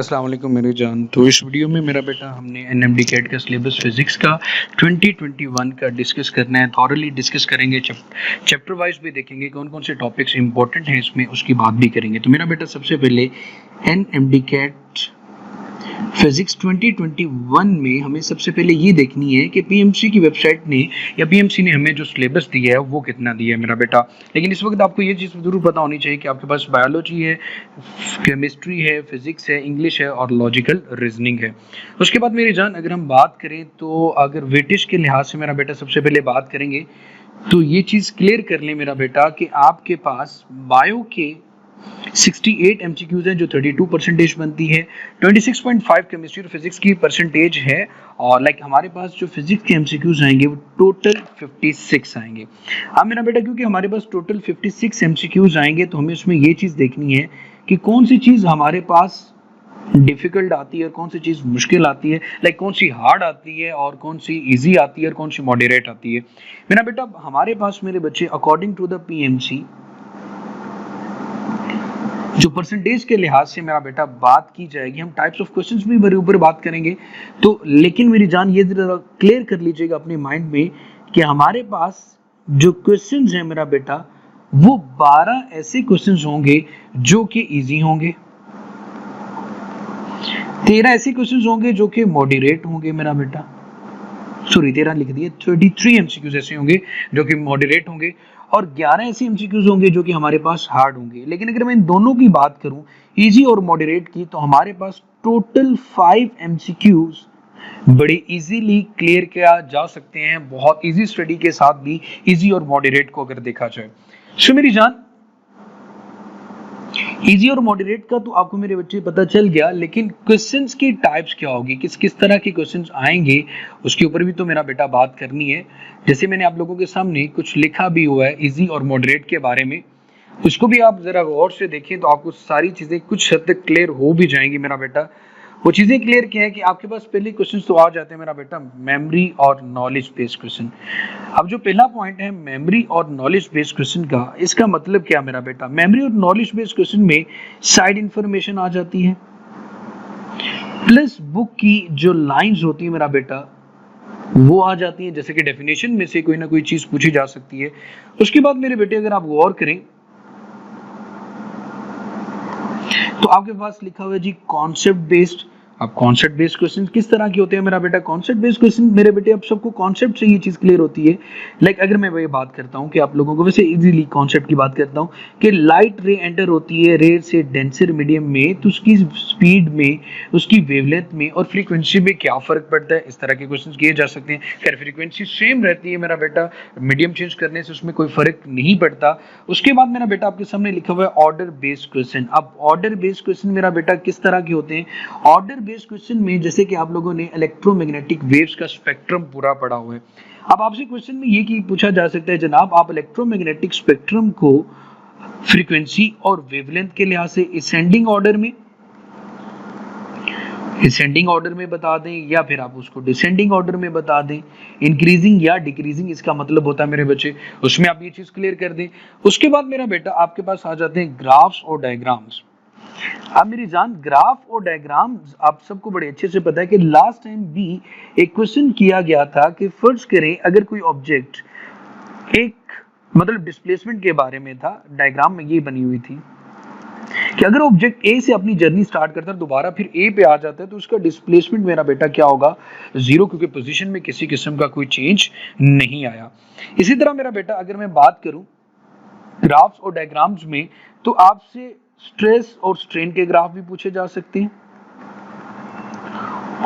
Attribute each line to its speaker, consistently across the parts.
Speaker 1: अस्सलाम वालेकुम मेरी जान। तो इस वीडियो में मेरा बेटा हमने एनएमडी कैट का सिलेबस फिजिक्स का 2021 का डिस्कस करना है। थॉरली डिस्कस करेंगे, चैप्टर वाइज भी देखेंगे कौन कौन से टॉपिक्स इंपॉर्टेंट हैं इसमें, उसकी बात भी करेंगे। तो मेरा बेटा सबसे पहले एनएमडी कैट फिजिक्स 2021 में हमें सबसे पहले ये देखनी है कि पीएमसी की वेबसाइट ने या पीएमसी ने हमें जो सिलेबस दिया है वो कितना दिया है मेरा बेटा। लेकिन इस वक्त आपको ये चीज़ जरूर पता होनी चाहिए कि आपके पास बायोलॉजी है, केमिस्ट्री है, फिजिक्स है, इंग्लिश है और लॉजिकल रीजनिंग है। उसके बाद मेरी जान अगर हम बात करें तो अगर वेटेज के लिहाज से मेरा बेटा सबसे पहले बात करेंगे तो ये चीज़ क्लियर कर लें मेरा बेटा कि आपके पास बायो के 68 एमसीक्यूज हैं जो 32% बनती है, 26.5 केमिस्ट्री और फिजिक्स की परसेंटेज है। और हमारे पास जो फिजिक्स के एमसीक्यूज आएंगे वो टोटल 56 आएंगे। अब मेरा बेटा क्योंकि हमारे पास टोटल 56 एमसीक्यूज आएंगे तो हमें उसमें ये चीज़ देखनी है कि कौन सी चीज़ हमारे पास डिफिकल्ट आती है और कौन सी चीज़ मुश्किल आती है, कौन सी हार्ड आती है और कौन सी इजी आती है और कौन सी मॉडरेट आती है। मेरा बेटा हमारे पास मेरे बच्चे अकॉर्डिंग टू द पीएमसी जो परसेंटेज के लिहाज से मेरा बेटा बात की जाएगी, हम टाइप्स ऑफ क्वेश्चंस भी बड़े ऊपर बात करेंगे। तो लेकिन मेरी जान ये जरा क्लियर कर लीजिएगा अपने माइंड में कि हमारे पास जो क्वेश्चंस हैं मेरा बेटा वो 12 ऐसे क्वेश्चंस होंगे जो कि इजी होंगे, 13 ऐसे क्वेश्चंस होंगे जो कि मॉडरेट होंगे मेरा बेटा, सॉरी 13 लिख दिए, 33 एमसीक्यूज ऐसे होंगे जो कि मॉडरेट होंगे और 11 ऐसे एमसीक्यूज होंगे जो कि हमारे पास हार्ड होंगे। लेकिन अगर मैं इन दोनों की बात करूं, इजी और मॉडरेट की, तो हमारे पास टोटल 5 एमसीक्यूज बड़े इजीली क्लियर किया जा सकते हैं, बहुत इजी स्टडी के साथ भी इजी और मॉडरेट को अगर देखा जाए। सो मेरी जान इजी और मॉडरेट का तो आपको मेरे बच्चे पता चल गया, लेकिन क्वेश्चंस की टाइप्स क्या होगी, किस किस तरह के क्वेश्चंस आएंगे उसके ऊपर भी तो मेरा बेटा बात करनी है। जैसे मैंने आप लोगों के सामने कुछ लिखा भी हुआ है इजी और मॉडरेट के बारे में, उसको भी आप जरा गौर से देखें तो आपको सारी चीजें कुछ हद तक क्लियर हो भी जाएंगी मेरा बेटा। वो चीजें क्लियर क्या है कि आपके पास पहले क्वेश्चन तो आ जाते हैं मेरा बेटा मेमोरी और नॉलेज बेस्ड क्वेश्चन। अब जो पहला पॉइंट है मेमोरी और नॉलेज बेस्ड क्वेश्चन का, इसका मतलब क्या मेरा बेटा, मेमोरी और नॉलेज बेस्ड क्वेश्चन में साइड इंफॉर्मेशन आ जाती है प्लस बुक की जो लाइंस होती है मेरा बेटा वो आ जाती है, जैसे कि डेफिनेशन में से कोई ना कोई चीज पूछी जा सकती है। उसके बाद मेरे बेटे अगर आप गौर करें तो आपके पास लिखा हुआ है जी कॉन्सेप्ट बेस्ड। अब कॉन्सेप्ट बेस्ड क्वेश्चन किस तरह के होते हैं मेरा बेटा, कॉन्सेप्ट बेस्ड क्वेश्चन मेरे बेटे अब सबको कॉन्सेप्ट से ये चीज क्लियर होती है। अगर मैं वही बात करता हूँ कि आप लोगों को वैसे इजीली कॉन्सेप्ट की बात करता हूँ कि लाइट रे एंटर होती है रे से डेंसर मीडियम में, तो उसकी स्पीड में, उसकी वेवलेंथ में और फ्रीक्वेंसी में क्या फर्क पड़ता है, इस तरह के क्वेश्चन किए जा सकते हैं। खैर फ्रीक्वेंसी सेम रहती है मेरा बेटा, मीडियम चेंज करने से उसमें कोई फर्क नहीं पड़ता। उसके बाद मेरा बेटा आपके सामने लिखा हुआ है ऑर्डर बेस्ड क्वेश्चन। अब ऑर्डर बेस्ड क्वेश्चन मेरा बेटा किस तरह के होते हैं, ऑर्डर बेस्ड क्वेश्चन में जैसे कि आप लोगों ने इलेक्ट्रोमैग्नेटिक वेव्स का स्पेक्ट्रम पूरा पढ़ा हुआ है। अब आपसे क्वेश्चन में ये पूछा जा सकता है जनाब आप इलेक्ट्रोमैग्नेटिक स्पेक्ट्रम को फ्रीक्वेंसी और वेवलेंथ के लिहाज से असेंडिंग ऑर्डर में बता दें या फिर आप उसको डिसेंडिंग ऑर्डर में बता दें, इंक्रीजिंग या डिक्रीजिंग इसका मतलब होता है मेरे बच्चे, उसमें आप ये चीज क्लियर कर दें। उसके बाद मेरा बेटा आपके पास आ जाते हैं ग्राफ्स और डायग्राम्स। अब मेरी जान ग्राफ और डायग्राम आप सबको बड़े अच्छे से पता है कि लास्ट टाइम भी एक क्वेश्चन किया गया था कि फर्ज करें अगर कोई ऑब्जेक्ट एक मतलब डिस्प्लेसमेंट के बारे में था, डायग्राम में ये बनी हुई थी कि अगर ऑब्जेक्ट ए से अपनी जर्नी स्टार्ट करता है दोबारा फिर ए पे आ जाता है तो उसका डिस्प्लेसमेंट मेरा बेटा क्या होगा, जीरो, क्योंकि पोजीशन में किसी किस्म का कोई चेंज नहीं आया। इसी तरह मेरा बेटा अगर मैं बात करूं ग्राफ्स और डायग्राम्स में तो आपसे स्ट्रेस और स्ट्रेन के ग्राफ भी पूछे जा सकते हैं,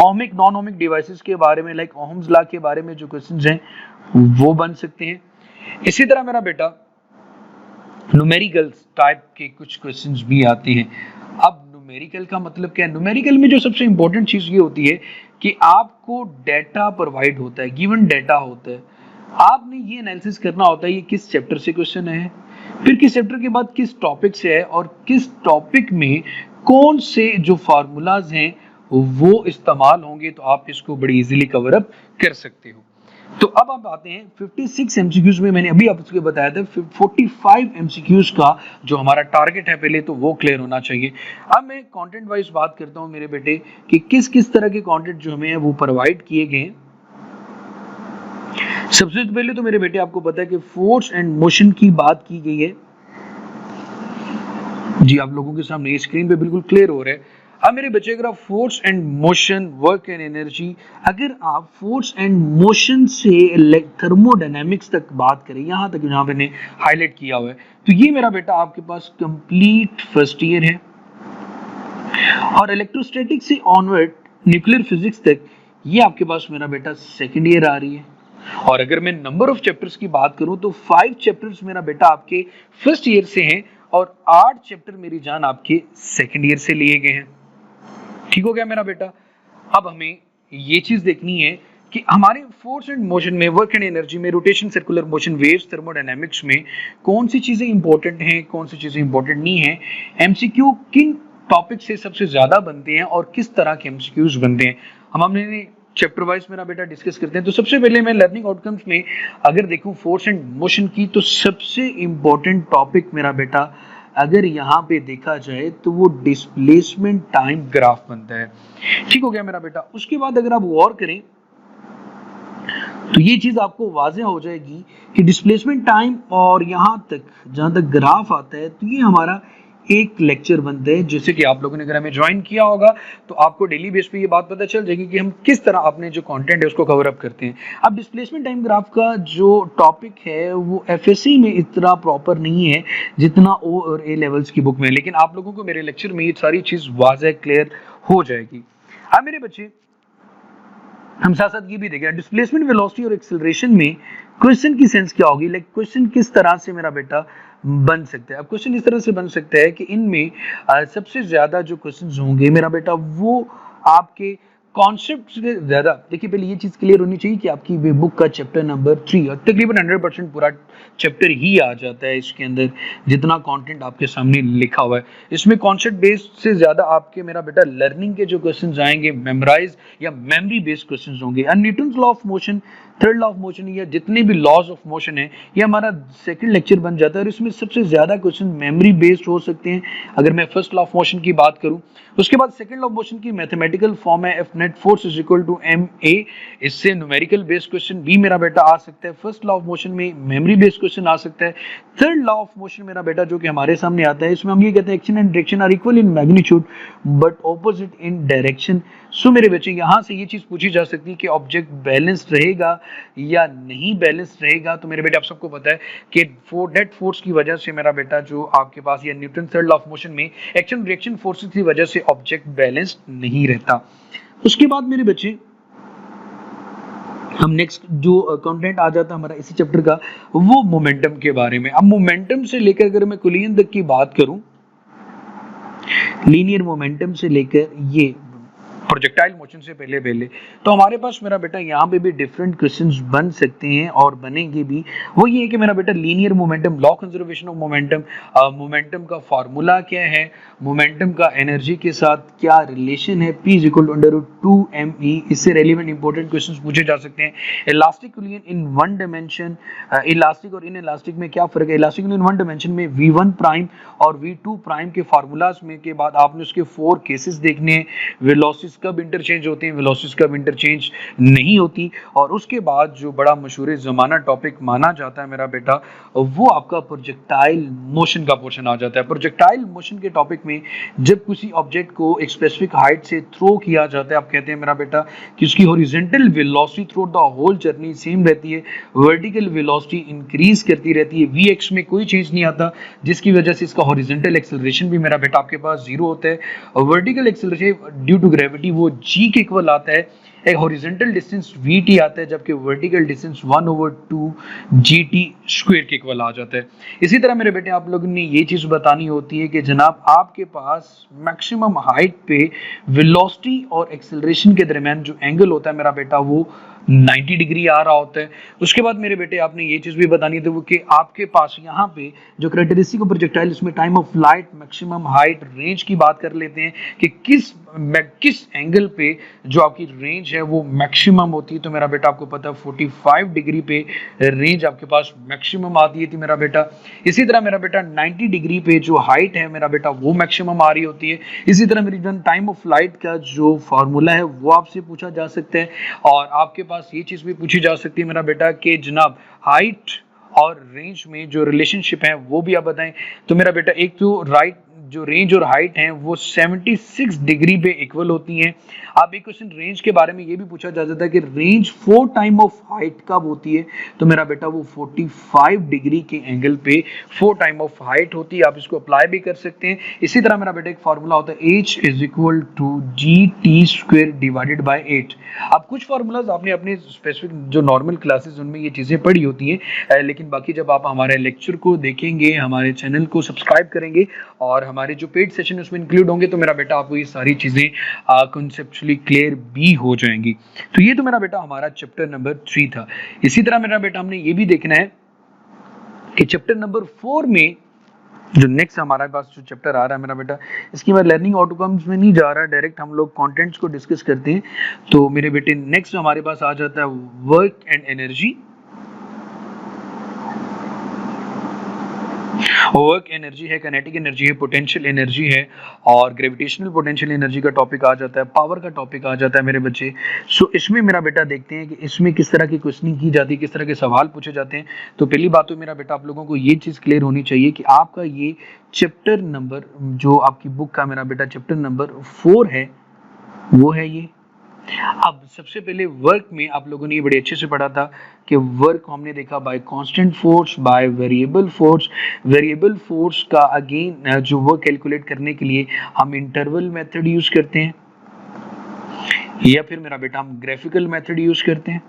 Speaker 1: ओमिक नॉन ओमिक डिवाइसेस के बारे में ओहम्स लॉ के बारे में जो क्वेश्चंस हैं वो बन सकते हैं। इसी तरह मेरा बेटा न्यूमेरिकल टाइप के कुछ क्वेश्चंस भी आते हैं। अब न्यूमेरिकल का मतलब क्या है, न्यूमेरिकल में जो सबसे इंपॉर्टेंट चीज ये होती है कि आपको डेटा प्रोवाइड होता है, गिवन डेटा होता है, आपने ये एनालिसिस करना होता है ये किस चैप्टर से क्वेश्चन है, फिर किस चैप्टर के बाद किस टॉपिक से है और किस टॉपिक में कौन से जो फार्मूलाज हैं वो इस्तेमाल होंगे, तो आप इसको बड़ी इजीली कवर अप कर सकते हो। तो अब आप आते हैं 56 एमसीक्यूज में। मैंने अभी आपको बताया था 45 एमसीक्यूज का जो हमारा टारगेट है पहले तो वो क्लियर होना चाहिए। अब मैं कंटेंट वाइज बात करता हूं मेरे बेटे कि किस किस तरह के कंटेंट जो हमें है वो प्रोवाइड किए गए हैं। सबसे पहले तो मेरे बेटे आपको पता है कि फोर्स एंड मोशन की बात की गई है जी, आप लोगों के सामने स्क्रीन पे बिल्कुल क्लियर हो रहा है। अब मेरे बच्चे अगर आप force and motion, work and energy, अगर आप फोर्स एंड मोशन से थर्मोडायनेमिक्स तक बात करें, यहां तक जहां मैंने हाईलाइट किया हुआ है, तो ये मेरा बेटा आपके पास कंप्लीट फर्स्ट ईयर है। और इलेक्ट्रोस्टैटिक से ऑनवर्ड न्यूक्लियर फिजिक्स तक ये आपके पास मेरा बेटा सेकेंड ईयर आ रही है। और अगर मैं नंबर ऑफ चैप्टर्स की बात करूं तो 5 चैप्टर्स मेरा बेटा आपके फर्स्ट ईयर से हैं और 8 चैप्टर मेरी जान आपके सेकेंड ईयर से लिए गए हैं। ठीक हो गया मेरा बेटा। अब हमें ये चीज देखनी है कि हमारे फोर्स एंड मोशन में, वर्क एंड एनर्जी में, rotation, circular motion, waves, thermodynamics में कौन सी चीजें इंपॉर्टेंट हैं, कौन सी चीजें इंपॉर्टेंट नहीं है, एमसीक्यू किन टॉपिक से सबसे ज्यादा बनते हैं और किस तरह के एमसीक्यूज बनते हैं, हम हमने चैप्टर वाइज मेरा बेटा डिस्कस करते हैं। तो सबसे पहले मैं लर्निंग आउटकम्स में अगर देखूं फोर्स एंड मोशन की, तो सबसे इंपॉर्टेंट टॉपिक मेरा बेटा अगर यहाँ पे देखा जाए तो वो डिस्प्लेसमेंट टाइम ग्राफ बनता है। ठीक हो गया मेरा बेटा। उसके बाद अगर आप गौर करें तो ये चीज आपको वाज़ेह हो जाएगी कि डिस्प्लेसमेंट टाइम और यहां तक जहां तक ग्राफ आता है तो ये हमारा एक लेक्चर बनता है। जैसे कि आप लोगों ने अगर हमें ज्वाइन किया होगा तो आपको डेली बेस पे ये बात पता चल जाएगी कि हम किस तरह अपने जो कंटेंट है उसको कवर अप करते हैं। अब डिस्प्लेसमेंट टाइम ग्राफ का जो टॉपिक है वो एफएससी में इतना प्रॉपर नहीं है जितना ओ और ए लेवल्स की बुक में, लेकिन आप लोगों को मेरे लेक्चर में ये सारी चीज वाज़ेह क्लियर हो जाएगी। अब मेरे बच्चे हम साथ साथ ये भी देखें डिस्प्लेसमेंट, वेलोसिटी और एक्सेलरेशन में क्वेश्चन की सेंस क्या होगी, लाइक क्वेश्चन किस तरह से मेरा बेटा बन सकता है। अब क्वेश्चन इस तरह से बन सकता है कि इनमें सबसे ज्यादा जो क्वेश्चंस होंगे मेरा बेटा वो आपके कॉन्सेप्ट से ज्यादा, देखिए पहले ये चीज क्लियर होनी चाहिए कि आपकी बुक का चैप्टर नंबर 3 और तकरीबन 100% पूरा चैप्टर ही आ जाता है इसके अंदर, जितना कंटेंट आपके सामने लिखा हुआ है। इसमें कॉन्सेप्ट बेस्ड से ज्यादा आपके मेरा बेटा लर्निंग के जो क्वेश्चंस आएंगे मेमोराइज या मेमोरी बेस्ड क्वेश्चंस होंगे। और Newton's law of motion, third law of motion या जितने भी लॉज ऑफ मोशन है ये हमारा सेकंड लेक्चर बन जाता है और इसमें सबसे ज्यादा क्वेश्चन मेमोरी बेस्ड हो सकते हैं अगर मैं फर्स्ट लॉ ऑफ मोशन की बात करूं। उसके बाद सेकंड लॉ ऑफ मोशन की मैथमेटिकल फॉर्म है F net force is equal to M A, इससे न्यूमेरिकल बेस्ड क्वेश्चन भी मेरा बेटा आ सकता है। फर्स्ट लॉ ऑफ मोशन में मेमोरी बेस्ड क्वेश्चन आ सकता है। थर्ड लॉ ऑफ मोशन मेरा बेटा जो कि हमारे सामने आता है इसमें हम ये कहते हैं action and direction are equal in magnitude but opposite in direction. So मेरे बच्चे यहां से ये चीज पूछी जा सकती है कि ऑब्जेक्ट बैलेंस रहेगा या नहीं बैलेंस रहेगा। तो मेरे बेटे आप सबको पता है कि नेट फोर्स की वजह से मेरा बेटा जो आपके पास या Newton third law of motion में एक्शन रिएक्शन फोर्सेस की वजह से ऑब्जेक्ट बैलेंस नहीं रहता। उसके बाद मेरे बच्चे हम नेक्स्ट जो कंटेंट आ जाता है हमारा इसी चैप्टर का वो मोमेंटम के बारे में। अब मोमेंटम से लेकर अगर मैं कोलिजन तक की बात करूं, लीनियर मोमेंटम से लेकर ये प्रोजेक्टाइल मोशन से पहले तो हमारे पास मेरा बेटा यहाँ पे भी डिफरेंट क्वेश्चंस बन सकते हैं और बनेंगे भी। वो ये है कि मेरा बेटा linear momentum, law conservation of momentum, momentum का फार्मूला क्या है, मोमेंटम का एनर्जी के साथ क्या रिलेशन है, P is equal to under root 2mE, इससे रेलिवेंट इंपॉर्टेंट क्वेश्चंस पूछे जा सकते हैं। Elastic collision in one dimension, elastic और इन इलास्टिक में क्या फर्क है। इलास्टिक इन वन डायमेंशन में V1 प्राइम और V2 प्राइम के फार्मूलाज में के बाद आपने उसके 4 केसेस देखने हैं। वेलोसिटी कब इंटरचेंज होते हैं, वेलोसिटी कब इंटरचेंज नहीं होती। और उसके बाद जो बड़ा मशहूर जमाना टॉपिक माना जाता है मेरा बेटा वो आपका प्रोजेक्टाइल मोशन का पोर्शन आ जाता है। प्रोजेक्टाइल मोशन के टॉपिक में जब किसी ऑब्जेक्ट को एक स्पेसिफिक हाइट से थ्रो किया जाता है, आप कहते हैं मेरा बेटा कि उसकी horizontal velocity through the whole journey same रहती है, वर्टिकल वेलोसिटी इंक्रीज करती रहती है, Vx में कोई चेंज नहीं आता, जिसकी वजह से इसका हॉरिजॉन्टल एक्सेलरेशन भी मेरा बेटा आपके पास 0 होता है। Vertical acceleration due to gravity वो g के इक्वल आता है। एक हॉरिजॉन्टल डिस्टेंस vt आता है जबकि वर्टिकल डिस्टेंस 1/2 gt स्क्वायर के इक्वल आ जाता है। इसी तरह मेरे बेटे आप लोगों ने ये चीज बतानी होती है कि जनाब आपके पास मैक्सिमम हाइट पे वेलोसिटी और एक्सेलरेशन के दरमियान जो एंगल होता है मेरा बेटा वो 90 डिग्री आ रहा होता है। उसके बाद मेरे बेटे आपने ये चीज भी बतानी थी वो कि आपके पास यहाँ पे जो कैरेक्टरिस्टिक ऑफ प्रोजेक्टाइल इसमें time of flight, maximum height, range की बात कर लेते हैं कि किस एंगल पे जो आपकी रेंज है वो मैक्सिमम होती है, तो मेरा बेटा आपको पता है 45 डिग्री पे रेंज आपके पास मैक्सिमम आती है थी मेरा बेटा। इसी तरह मेरा बेटा 90 डिग्री पे जो हाइट है मेरा बेटा वो मैक्सिमम आ रही होती है। इसी तरह मेरी जन टाइम ऑफ फ्लाइट का जो फार्मूला है वो आपसे पूछा जा सकता है, और आपके पास ये चीज़ भी पूछी जा सकती है मेरा बेटा कि जनाब हाइट और रेंज में जो रिलेशनशिप है वो भी आप बताएं। तो मेरा बेटा एक तो राइट जो रेंज और हाइट है वो 76 डिग्री पे इक्वल होती हैं। आप एक क्वेश्चन रेंज के बारे में ये भी पूछा जा सकता है कि रेंज 4 टाइम ऑफ हाइट कब होती है, तो मेरा बेटा वो 45 डिग्री के एंगल पे 4 टाइम ऑफ हाइट होती है। आप इसको अप्लाई भी कर सकते हैं। इसी तरह मेरा बेटा एक फार्मूला होता है H is equal to GT² divided by 8। अब कुछ फार्मूलाज आपने अपने स्पेसिफिक जो नॉर्मल क्लासेस उनमें ये चीज़ें पढ़ी होती हैं, लेकिन बाकी जब आप हमारे लेक्चर को देखेंगे, हमारे चैनल को सब्सक्राइब करेंगे और हमारे जो पेड सेशन उसमें इंक्लूड होंगे, तो मेरा बेटा आपको ये सारी चीज़ें कॉन्सेप्चुअली क्लियर भी हो जाएंगी। तो ये तो मेरा बेटा हमारा चैप्टर नंबर 3 था। इसी तरह मेरा बेटा हमने ये भी देखना है कि चैप्टर नंबर 4 में जो नेक्स्ट हमारे पास जो चैप्टर आ रहा है मेरा बेटा, इसकी मैं लर्निंग आउटकम्स में नहीं जा रहा, डायरेक्ट हम लोग कंटेंट्स को डिस्कस करते हैं। तो मेरे बेटे नेक्स्ट हमारे पास आ जाता है work and energy. Work energy है, काइनेटिक एनर्जी है, पोटेंशियल एनर्जी है, और ग्रेविटेशनल पोटेंशियल एनर्जी का टॉपिक आ जाता है, पावर का टॉपिक आ जाता है मेरे बच्चे। सो इसमें मेरा बेटा देखते हैं कि इसमें किस तरह की क्वेश्चनिंग की जाती है, किस तरह के सवाल पूछे जाते हैं। तो पहली बात तो मेरा बेटा आप लोगों को ये चीज़ क्लियर होनी चाहिए कि आपका ये चैप्टर नंबर जो आपकी बुक का मेरा बेटा चैप्टर नंबर 4 है वो है ये। अब सबसे पहले वर्क में आप लोगों ने ये बड़े अच्छे से पढ़ा था कि वर्क हमने देखा bye constant force, by variable force. Variable force का अगेन जो वर्क कैलकुलेट करने के लिए हम इंटरवल मेथड यूज करते हैं, या फिर मेरा बेटा हम ग्राफिकल मेथड यूज करते हैं।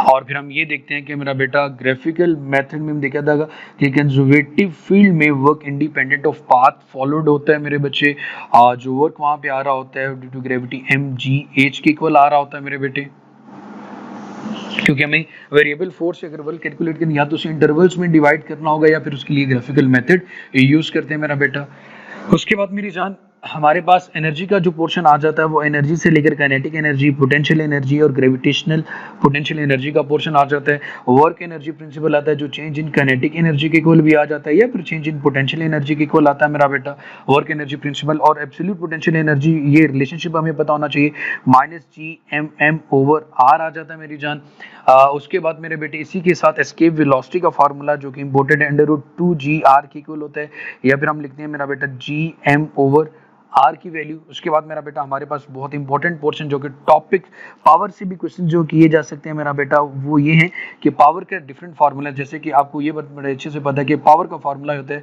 Speaker 1: और फिर हम ये देखते हैं कि मेरा बेटा ग्राफिकल मेथड में हम देखा था कि कंजर्वेटिव फील्ड में work independent of path followed होता है मेरे बच्चे। जो वर्क वहां पे आ रहा होता है ड्यू टू ग्रेविटी mgh के इक्वल आ रहा होता है मेरे बेटे, क्योंकि हमें वेरिएबल फोर्स से अगर वर्क कैलकुलेट करना या तो उसे इंटरवल्स में डिवाइड करना होगा या फिर उसके लिए ग्राफिकल मेथड यूज करते हैं मेरा बेटा। उसके बाद मेरी जान हमारे पास एनर्जी का जो पोर्शन आ जाता है वो एनर्जी से लेकर काइनेटिक एनर्जी, पोटेंशियल एनर्जी और ग्रेविटेशनल पोटेंशियल एनर्जी का पोर्शन आ जाता है। वर्क एनर्जी प्रिंसिपल आता है जो चेंज इन काइनेटिक एनर्जी के इक्वल भी आ जाता है, या फिर चेंज इन पोटेंशियल एनर्जी के इक्वल आता है मेरा बेटा वर्क एनर्जी प्रिंसिपल। और एब्सोल्यूट पोटेंशियल एनर्जी ये रिलेशनशिप हमें पता होना चाहिए, -Gmm/r आ जाता है मेरी जान। उसके बाद मेरे बेटे इसी के साथ एस्केप वेलोसिटी का फार्मूला जो कि इंपोर्टेड है √2gr के इक्वल होता है, या फिर हम लिखते हैं मेरा बेटा Gm/r की वैल्यू। उसके बाद मेरा बेटा हमारे पास बहुत इंपॉर्टेंट पोर्शन जो कि टॉपिक पावर से भी क्वेश्चन जो किए जा सकते हैं मेरा बेटा, वो ये है कि पावर के डिफरेंट फार्मूला, जैसे कि आपको ये बड़े अच्छे से पता है कि पावर का फार्मूला होता है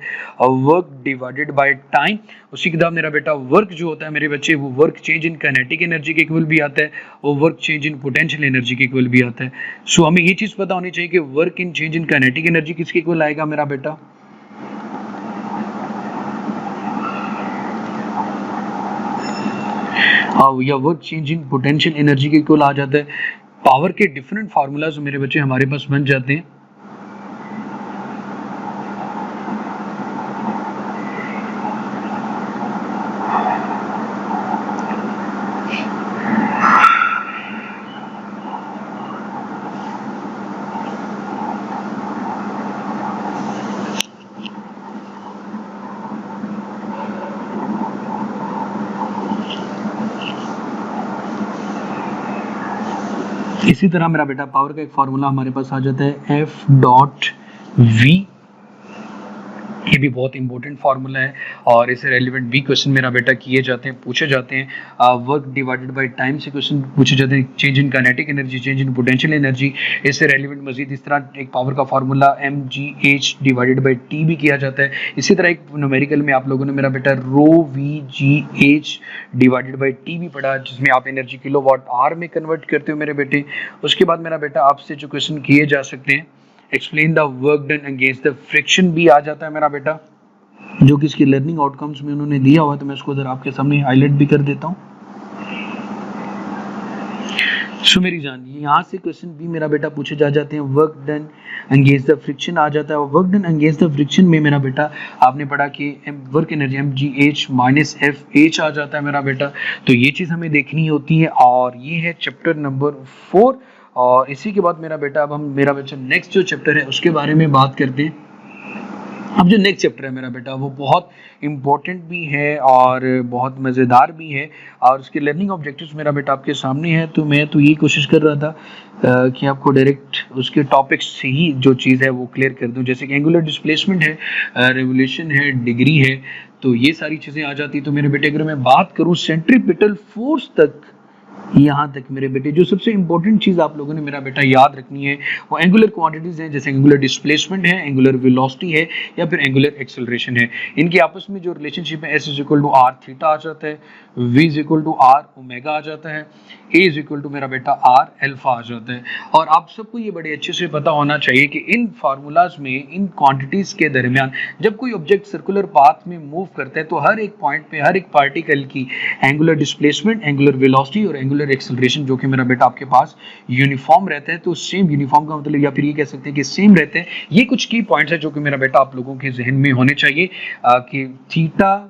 Speaker 1: वर्क डिवाइडेड बाय टाइम। उसी के बाद मेरा बेटा वर्क जो होता है मेरे बच्चे वो work change in kinetic energy के इक्वल भी आता है, और work change in potential energy के इक्वल भी आता है। सो हमें ये चीज़ पता होनी चाहिए कि work in change in kinetic energy किसके इक्वल आएगा मेरा बेटा, या work change in potential energy के इक्वल आ जाता है। पावर के डिफरेंट फार्मूलाज मेरे बच्चे हमारे पास बन जाते हैं। इसी तरह मेरा बेटा पावर का एक फार्मूला हमारे पास आ जाता है F.V। ये भी बहुत इंपॉर्टेंट फार्मूला है और इससे रेलिवेंट भी क्वेश्चन मेरा बेटा किए जाते हैं, पूछे जाते हैं। वर्क डिवाइडेड बाय टाइम से क्वेश्चन पूछे जाते हैं, change in kinetic energy, change in potential energy, इससे रेलिवेंट मजीद इस तरह एक पावर का formula mgh divided by t भी किया जाता है। इसी तरह एक न्यूमेरिकल में आप लोगों ने मेरा बेटा ρVgh डिवाइडेड बाय t भी पढ़ा, जिसमें आप एनर्जी किलोवाट आवर में कन्वर्ट करते हो मेरे बेटे। उसके बाद मेरा बेटा आपसे जो क्वेश्चन किए जा सकते हैं, explain the work done against the friction भी आ जाता है मेरा बेटा, जो कि इसकी लर्निंग आउटकम्स में उन्होंने दिया हुआ है, तो मैं इसको जरा आपके सामने हाईलाइट भी कर देता हूँ। सो मेरी जान यहाँ से क्वेश्चन भी मेरा बेटा पूछे जा जाते हैं। Work done against the friction आ जाता है, और work done against the friction में मेरा बेटा आपने पढ़ा कि वर्क एनर्जी mgh - fh आ जाता है मेरा बेटा। तो ये चीज़ हमें देखनी होती है। और और ये है चैप्टर नंबर 4। और इसी के बाद मेरा बेटा अब हम मेरा बच्चा नेक्स्ट जो चैप्टर है उसके बारे में बात करते हैं। अब जो नेक्स्ट चैप्टर है मेरा बेटा वो बहुत इम्पोर्टेंट भी है और बहुत मज़ेदार भी है, और उसके लर्निंग ऑब्जेक्टिव्स मेरा बेटा आपके सामने है। तो मैं तो यही कोशिश कर रहा था कि आपको डायरेक्ट उसके टॉपिक्स से ही जो चीज़ है वो क्लियर कर दूं, जैसे कि एंगुलर डिस्प्लेसमेंट है, रेवोल्यूशन है, डिग्री है, तो ये सारी चीज़ें आ जाती। तो मेरे बेटे अगर मैं बात करूँ सेंट्रीपिटल फोर्स तक, यहाँ तक मेरे बेटे जो सबसे इंपॉर्टेंट चीज आप लोगों ने मेरा बेटा याद रखनी है वो एंगुलर क्वांटिटीज हैं, जैसे एंगुलर डिस्प्लेसमेंट है, एंगुलर वेलोसिटी है, या फिर एंगुलर एक्सेलरेशन है। इनके आपस में जो रिलेशनशिप है, S equal to r theta आ जाता है, V equal to r omega आ जाता है, A इक्वल टू मेरा बेटा आर अल्फा आ जाता है। और आप सबको ये बड़े अच्छे से पता होना चाहिए कि इन फार्मूलाज में, इन क्वांटिटीज के दरमियान जब कोई ऑब्जेक्ट सर्कुलर पाथ में मूव करता है तो हर एक पॉइंट पे हर एक पार्टिकल की एंगुलर डिस्प्लेसमेंट, एंगुलर वेलोसिटी और एंगुलर एक्सेलरेशन जो कि मेरा बेटा आपके पास यूनिफॉर्म रहता है। तो सेम यूनिफॉर्म का मतलब, या फिर ये कह सकते हैं कि सेम रहते हैं। ये कुछ की पॉइंट्स है जो कि मेरा बेटा आप लोगों के जहन में होने चाहिए कि थीटा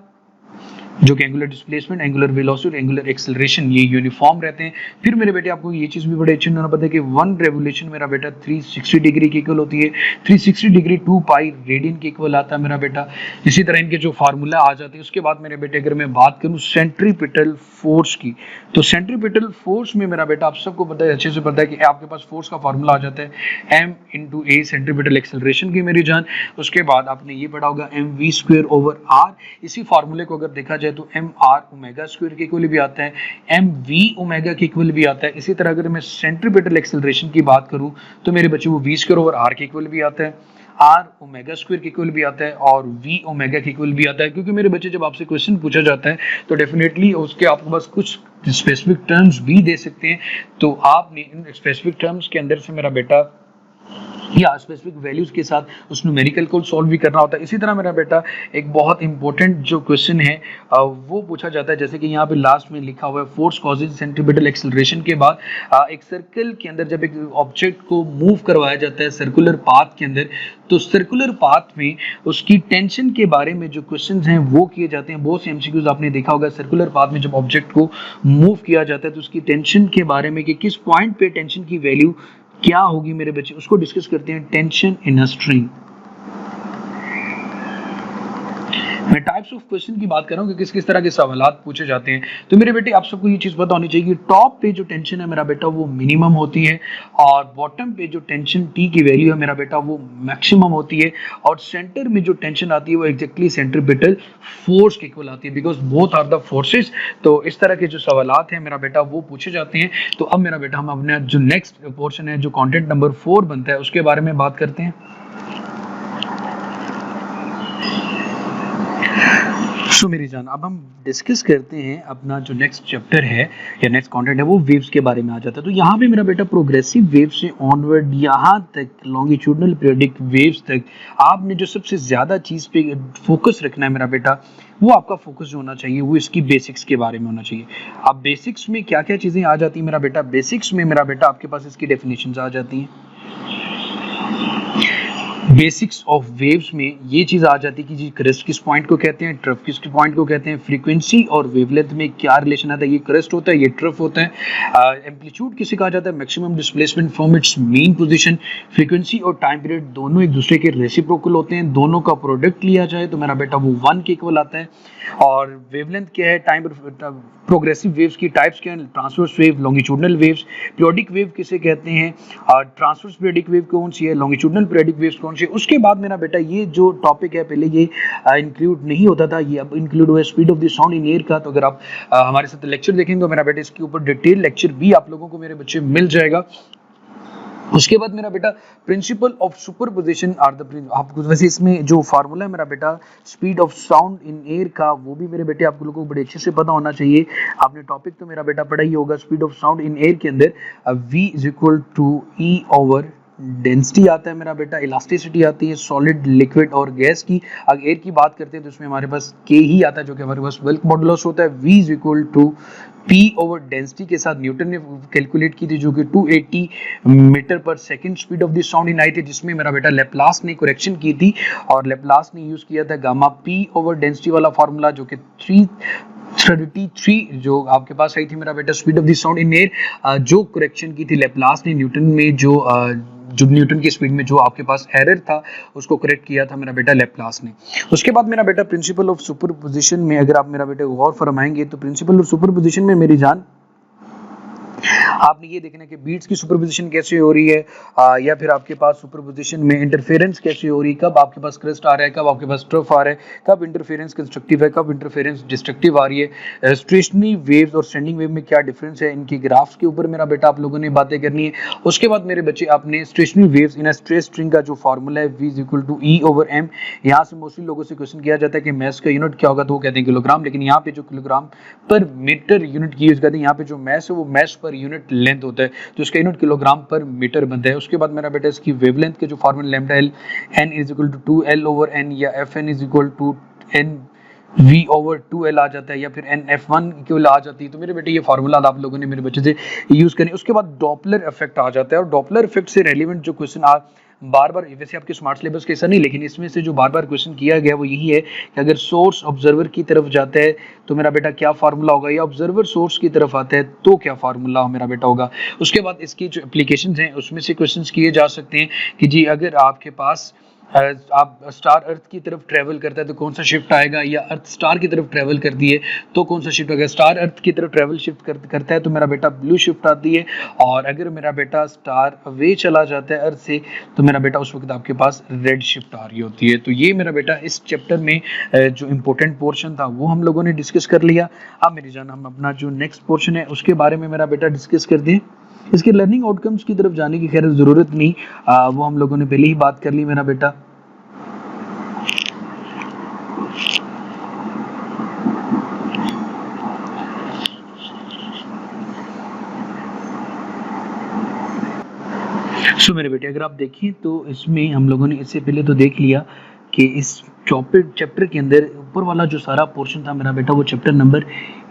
Speaker 1: जो कि एंगुलर डिस्प्लेसमेंट, एंगुलर वेलोसिटी और एंगुलर एक्सेलरेशन ये यूनिफॉर्म रहते हैं। फिर मेरे बेटे आपको ये चीज़ भी बड़े अच्छे होना पता है कि 1 रेवोल्यूशन मेरा बेटा 360 डिग्री के इक्वल होती है। 360 डिग्री 2 पाई रेडियन के इक्वल आता है मेरा बेटा। इसी तरह इनके जो फार्मूला आ जाते हैं। उसके बाद मेरे बेटे अगर मैं बात करूँ सेंट्रीपिटल फोर्स की, तो सेंट्रीपिटल फोर्स में मेरा बेटा आप सबको पता है, अच्छे से पता है कि आपके पास फोर्स का फार्मूला आ जाता है m इंटू ए सेंट्रीपिटल एक्सेलरेशन की मेरी जान। उसके बाद आपने ये पढ़ा होगा mv स्क्वायर ओवर r। इसी फार्मूले को अगर देखा जाए तो एम आर ओमेगा स्क्वायर के इक्वल भी आता है, एम वी ओमेगा के इक्वल भी आता है। इसी तरह अगर मैं सेंट्रीपिटल एक्सेलरेशन की बात करूं तो मेरे बच्चे वो वी स्क्वायर ओवर आर के इक्वल भी आता है, आर ओमेगा स्क्वायर के इक्वल भी आता है और वी ओमेगा के इक्वल भी आता है। क्योंकि मेरे बच्चे जब आपसे क्वेश्चन पूछा जाता है तो डेफिनेटली उसके आपके पास कुछ स्पेसिफिक टर्म्स भी दे सकते हैं, तो आपने इन स्पेसिफिक टर्म्स के अंदर से मेरा बेटा या स्पेसिफिक वैल्यूज के साथ उस न्यूमेरिकल को सॉल्व भी करना होता है। इसी तरह मेरा बेटा एक बहुत इंपॉर्टेंट जो क्वेश्चन है वो पूछा जाता है, जैसे कि यहाँ पे लास्ट में लिखा हुआ है फोर्स कॉजेज सेंट्रीपिटल एक्सेलरेशन के बाद एक सर्कल के अंदर जब एक ऑब्जेक्ट को मूव करवाया जाता है सर्कुलर पाथ के अंदर, तो सर्कुलर पाथ में उसकी टेंशन के बारे में जो क्वेश्चंस हैं वो किए जाते हैं। बहुत से एमसीक्यूज आपने देखा होगा, सर्कुलर पाथ में जब ऑब्जेक्ट को मूव किया जाता है तो उसकी टेंशन के बारे में कि किस पॉइंट पे टेंशन की वैल्यू क्या होगी मेरे बच्चे, उसको डिस्कस करते हैं टेंशन इन अ स्ट्रिंग। मैं टाइप्स ऑफ क्वेश्चन की बात कर रहा हूँ कि किस किस तरह के सवालात पूछे जाते हैं। तो मेरे बेटे आप सबको ये चीज पता होनी चाहिए कि टॉप पे जो टेंशन है मेरा बेटा वो मिनिमम होती है, और बॉटम पे जो टेंशन टी की वैल्यू है मेरा बेटा वो मैक्सिमम होती है, और सेंटर में जो टेंशन आती है वो एग्जैक्टली सेंट्रीपिटल फोर्स के इक्वल आती है, because both are the forces. तो इस तरह के जो सवालात हैं मेरा बेटा वो पूछे जाते हैं। तो अब मेरा बेटा हम अपने जो नेक्स्ट पोर्शन है जो कॉन्टेंट नंबर 4 बनता है उसके बारे में बात करते हैं। सो मेरी जान अब हम डिस्कस करते हैं अपना जो नेक्स्ट चैप्टर है या नेक्स्ट कंटेंट है वो वेव्स के बारे में आ जाता है। तो यहाँ पे मेरा बेटा प्रोग्रेसिव वेव से ऑनवर्ड यहाँ तक लॉन्गिट्यूडनल पीरियोडिक वेव्स तक आपने जो सबसे ज़्यादा चीज़ पे फोकस रखना है मेरा बेटा, वो आपका फोकस जो होना चाहिए वो इसकी बेसिक्स के बारे में होना चाहिए। अब बेसिक्स में क्या क्या चीज़ें आ जाती है मेरा बेटा, बेसिक्स में मेरा बेटा आपके पास इसकी डेफिनेशंस आ जाती हैं। बेसिक्स ऑफ वेव्स में ये चीज आ जाती है कि जी क्रेस्ट किस पॉइंट को कहते हैं, ट्रफ किस पॉइंट को कहते हैं, फ्रीक्वेंसी और वेवलेंथ में क्या रिलेशन आता है, ये क्रेस्ट होता है ये ट्रफ होता है, एम्पलीट्यूड किसे कहा जाता है, maximum displacement from its main position. Frequency और टाइम पीरियड दोनों एक दूसरे के रेसिप्रोकल होते हैं, दोनों का प्रोडक्ट लिया जाए तो मेरा बेटा वो 1 के इक्वल आता है। और वेवलेंथ क्या है, टाइम प्रोग्रेसिव वेव्स की टाइप्स क्या हैं, transverse wave, longitudinal waves, periodic wave किसे कहते हैं, ट्रांसवर्स पीरियोडिक वेव कौन सी है, लॉन्गिट्यूडनल पीरियोडिक वेव्स कौन सी है। उसके बाद मेरा बेटा ये जो टॉपिक है पहले ये इंक्लूड नहीं होता था, ये अब इंक्लूड हुआ है speed of the sound in air का। तो अगर आप हमारे साथ लेक्चर देखेंगे तो मेरा बेटा इसके ऊपर डिटेल लेक्चर भी आप लोगों को मेरे बच्चे मिल जाएगा। उसके बाद मेरा बेटा principle of superposition are the, आपको वैसे इसमें जो फार्मूला है मेरा बेटा speed of sound in air का वो भी मेरे बेटे आप लोगों को बड़े अच्छे से पता होना चाहिए। आपने टॉपिक तो मेरा बेटा पढ़ा ही होगा speed of sound in air के अंदर v is equal to E over density आता है मेरा बेटा, इलास्टिसिटी आती है सॉलिड, लिक्विड और गैस की। अगर एयर की बात करते हैं तो उसमें हमारे पास के ही आता है जो कि हमारे पास बल्क मॉडुलस होता है, v is equal to P over density के साथ न्यूटन ने कैलकुलेट की थी, जो कि 280 metre per second speed of the sound इन आई थी, जिसमें मेरा बेटा लेप्लास ने करेक्शन की थी और लेप्लास ने यूज किया था गामा P ओवर डेंसिटी वाला फार्मूला, जो कि 333 जो आपके पास आई थी मेरा बेटा speed of the sound in air, जो करेक्शन की थी लेप्लास ने न्यूटन में, जो न्यूटन की स्पीड में जो आपके पास एरर था उसको करेक्ट किया था मेरा बेटा लेप्लास ने। उसके बाद मेरा बेटा प्रिंसिपल ऑफ सुपरपोजिशन में अगर आप मेरा बेटे गौर फरमाएंगे तो प्रिंसिपल ऑफ सुपरपोजिशन में मेरी जान आपने ये देखना है कि बीट्स की सुपरपोजिशन कैसे हो रही है, या फिर आपके पास सुपरपोजिशन में इंटरफेरेंस कैसे हो रही है, कब आपके पास क्रस्ट आ रहा है, कब आपके पास ट्रफ आ रहा है, कब इंटरफेरेंस कंस्ट्रक्टिव है, कब इंटरफेरेंस डिस्ट्रक्टिव आ रही है, स्टेशनरी वेव्स और स्टैंडिंग वेव में क्या डिफरेंस है, इनकी ग्राफ्स के ऊपर मेरा बेटा आप लोगों ने बातें करनी है। उसके बाद मेरे बच्चे आपने stationery waves in stress string का जो फार्मूला है V = E over M, यहाँ से मोस्टली लोगों से क्वेश्चन किया जाता है कि मैस का यूनिट क्या होगा, तो वो कहते हैं किलोग्राम, लेकिन यहाँ पे जो किलोग्राम पर मीटर यूनिट की यूज करते हैं, यहाँ पे जो मैस है वो मैस पर यूनिट लेंथ होता है, तो इसका यूनिट किलोग्राम पर मीटर बनता है। उसके बाद मेरा बेटा इसकी वेवलेंथ के जो formula lambda L n = 2L over n या Fn = n V over 2L आ जाता है, या फिर NF1 इक्वल आ जाती है। तो मेरे बेटे ये फार्मूला आप लोगों ने मेरे बच्चे से यूज करनी। उसके बाद डॉपलर इफेक्ट आ जाता है, और डॉपलर इफेक्ट से रेलिवेंट जो क्वेश्चन बार बार, वैसे आपके स्मार्ट सिलेबस के ऐसा नहीं, लेकिन इसमें से जो बार बार क्वेश्चन किया गया वो यही है कि अगर सोर्स ऑब्जर्वर की तरफ जाता है तो मेरा बेटा क्या फार्मूला होगा, या ऑब्जर्वर सोर्स की तरफ आता है तो क्या फार्मूला मेरा बेटा होगा। उसके बाद इसकी जो एप्लीकेशंस हैं उसमें से क्वेश्चंस किए जा सकते हैं कि जी अगर आपके पास आप स्टार अर्थ की तरफ ट्रेवल करता है तो कौन सा शिफ्ट आएगा, या अर्थ स्टार की तरफ ट्रेवल करती है तो कौन सा शिफ्ट आएगा। स्टार अर्थ की तरफ ट्रेवल शिफ्ट करता है तो मेरा बेटा ब्लू शिफ्ट आती है, और अगर मेरा बेटा स्टार अवे चला जाता है अर्थ से तो मेरा बेटा उस वक्त आपके पास रेड शिफ्ट आ रही होती है। तो ये मेरा बेटा इस चैप्टर में जो इम्पोर्टेंट पोर्शन था वो हम लोगों ने डिस्कस कर लिया। अब मेरी जान हम अपना जो नेक्स्ट पोर्शन है उसके बारे में मेरा बेटा डिस्कस कर दें। इसके लर्निंग आउटकम्स की तरफ जाने की खैर जरूरत नहीं, वो हम लोगों ने पहले ही बात कर ली मेरा बेटा। सो मेरे बेटे अगर आप देखें तो इसमें हम लोगों ने इससे पहले तो देख लिया कि इस चैप्टर के अंदर ऊपर वाला जो सारा पोर्शन था मेरा बेटा वो चैप्टर नंबर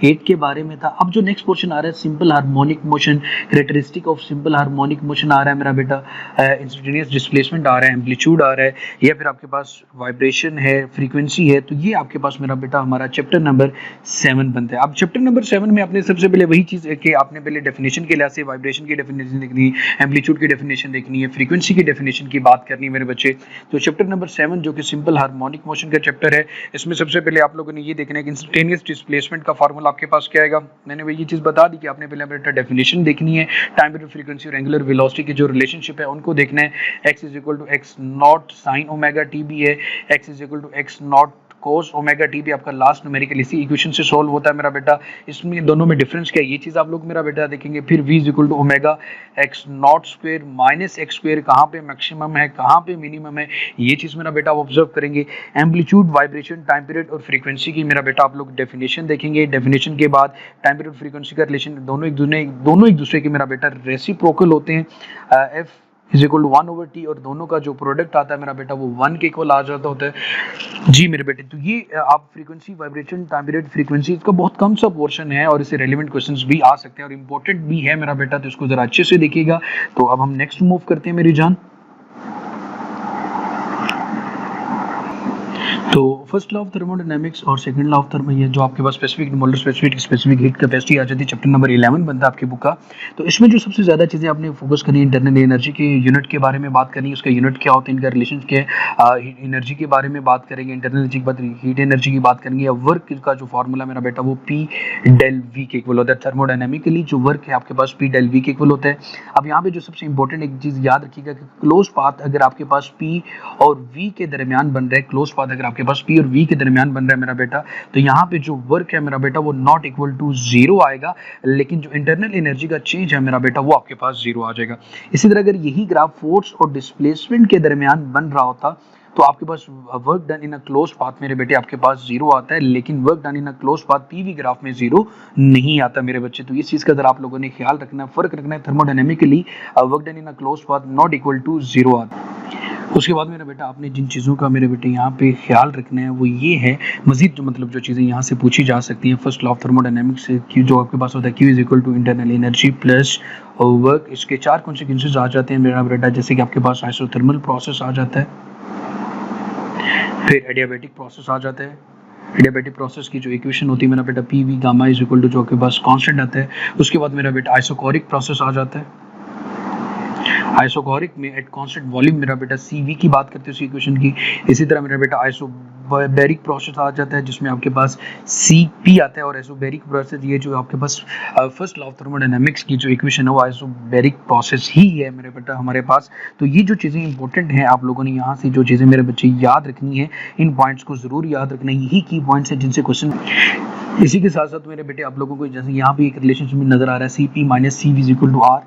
Speaker 1: 8 के बारे में था। अब जो नेक्स्ट पोर्शन आ रहा है simple harmonic motion, characteristic of simple harmonic motion आ रहा है मेरा बेटा, इंस्टेंटेनियस डिस्प्लेसमेंट आ रहा है, एम्पलीट्यूड आ रहा है, या फिर आपके पास वाइब्रेशन है, फ्रीक्वेंसी है। तो ये आपके पास मेरा बेटा हमारा चैप्टर नंबर 7 बनता है। अब चैप्टर नंबर 7 में आपने सबसे पहले वही चीज़ है कि आपने पहले डेफिनेशन के लिहाज से वाइब्रेशन की डेफिनेशन देखनी है, एम्पलीट्यूड की डेफिनेशन देखनी है, फ्रीक्वेंसी की डेफिनेशन की बात करनी है मेरे बच्चे। तो चैप्टर नंबर 7 जो कि सिंपल हार्मोनिक मोशन का चैप्टर है, इसमें सबसे पहले आप लोगों ने ये देखना है कि इंस्टेंटेनियस डिस्प्लेसमेंट का फार्मूला आपके पास क्या आएगा। मैंने वही चीज बता दी कि आपने पहले बेटा डेफिनेशन देखनी है, टाइम पीरियड फ्रीक्वेंसी और एंगुलर वेलोसिटी की जो रिलेशनशिप है उनको देखना है। x = x0 sin omega t भी है, x = x0 cos omega t भी आपका लास्ट न्यूमेरिकल इसी इक्वेशन से सॉल्व होता है मेरा बेटा। इसमें दोनों में डिफरेंस क्या है ये चीज आप लोग मेरा बेटा देखेंगे। फिर v = ओमेगा x0² - x² कहाँ पे मैक्सिमम है कहाँ पे मिनिमम है ये चीज मेरा बेटा आप ऑब्जर्व करेंगे। एम्पलीट्यूड, वाइब्रेशन, टाइम पीरियड और फ्रीक्वेंसी की मेरा बेटा आप लोग डेफिनेशन देखेंगे। डेफिनेशन के बाद टाइम पीरियड फ्रीक्वेंसी का रिलेशन दोनों एक दूसरे के मेरा बेटा रेसिप्रोकल होते हैं। f = 1/t और दोनों का जो प्रोडक्ट आता है मेरा बेटा वो 1 के इक्वल आ जाता होता है जी मेरे बेटे। तो ये आप frequency, vibration, time period, frequency इसका बहुत कम सा पोर्शन है और इससे रेलेवेंट क्वेश्चंस भी आ सकते हैं और इंपॉर्टेंट भी है मेरा बेटा, तो इसको जरा अच्छे से देखिएगा। तो अब हम नेक्स्ट मूव करते हैं मेरी जान। तो फर्स्ट लॉ ऑफ थर्मोडायनामिक्स और सेकंड लॉ ऑफ थर्मो, ये जो आपके पास specific molar specific heat capacity आ जाती है, चैप्टर नंबर 11 बनता है आपकी बुक का। तो इसमें जो सबसे ज़्यादा चीज़ें आपने फोकस करनी है, इंटरनल एनर्जी के यूनिट के बारे में बात करनी है, उसका यूनिट क्या होता है, इनका रिलेशन क्या है, एनर्जी के बारे में बात करेंगे, इंटरनल एनर्जी के बाद हीट एनर्जी की बात करेंगे। वर्क का जो फॉर्मूला मेरा बेटा वो P∆V के इक्वल होता है। थर्मोडायनामिकली जो वर्क है आपके पास P∆V के इक्वल होता है। अब यहाँ पे जो सबसे इंपॉर्टेंट एक चीज़ याद रखिएगा कि क्लोज पाथ अगर आपके पास P और V के दरमियान बन रहा है, क्लोज पाथ अगर आपके पास P और V के दरमियान बन रहा है मेरा बेटा, तो यहाँ पे जो वर्क है मेरा बेटा वो नॉट इक्वल टू 0 आएगा, लेकिन जो इंटरनल एनर्जी का चेंज है मेरा बेटा वो आपके पास 0 आ जाएगा। इसी तरह अगर यही ग्राफ फोर्स और डिस्प्लेसमेंट के दरमियान बन रहा होता तो आपके पास work done in a close path मेरे बेटे आपके पास 0 आता है, लेकिन work done in a close path PV graph में 0 नहीं आता मेरे बच्चे। तो इस चीज का जरा आप लोगों ने ख्याल रखना है, फर्क रखना है। Thermodynamically work done in a close path not equal to 0 आता है। उसके बाद मेरा बेटा आपने जिन चीज़ों का मेरे बेटे यहाँ पे ख्याल रखना है वो ये है, मज़ीद जो मतलब जो चीज़ें यहाँ से पूछी जा सकती हैं। फर्स्ट लॉ ऑफ थर्मोडायनेमिक्स की जो आपके पास होता है, Q is equal to internal energy plus work. इसके 4 कॉन्सिक्वेंसेज आ जाते हैं मेरा बेटा, जैसे कि आपके पास आइसोथर्मल प्रोसेस आ जाता है, फिर एडियाबैटिक प्रोसेस आ जाता है। एडियाबैटिक प्रोसेस की जो इक्वेशन होती है मेरा बेटा P V gamma is equal to जो आपके पास कांस्टेंट आता है। उसके बाद मेरा बेटा आइसोकोरिक प्रोसेस आ जाता है। आइसोकोरिक में एट कांस्टेंट वॉल्यूम मेरा बेटा CV की बात करते हैं उस इक्वेशन की। इसी तरह मेरा बेटा आइसोबैरिक प्रोसेस आ जाता है जिसमें आपके पास CP आता है, और आइसोबैरिक प्रोसेस ये जो आपके पास फर्स्ट लॉ ऑफ थर्मोडायनामिक्स की जो इक्वेशन है वो आइसोबैरिक प्रोसेस ही है मेरे बेटा हमारे पास। तो ये जो चीज़ें इंपॉर्टेंट हैं, आप लोगों ने यहाँ से जो चीज़ें मेरे बच्चे याद रखनी है, इन पॉइंट्स को ज़रूर याद रखना है। यही की पॉइंट्स हैं जिनसे क्वेश्चन। इसी के साथ साथ मेरे बेटे आप लोगों को जैसे यहाँ पे एक रिलेशनशिप नजर आ रहा है, CP minus CV is equal to R,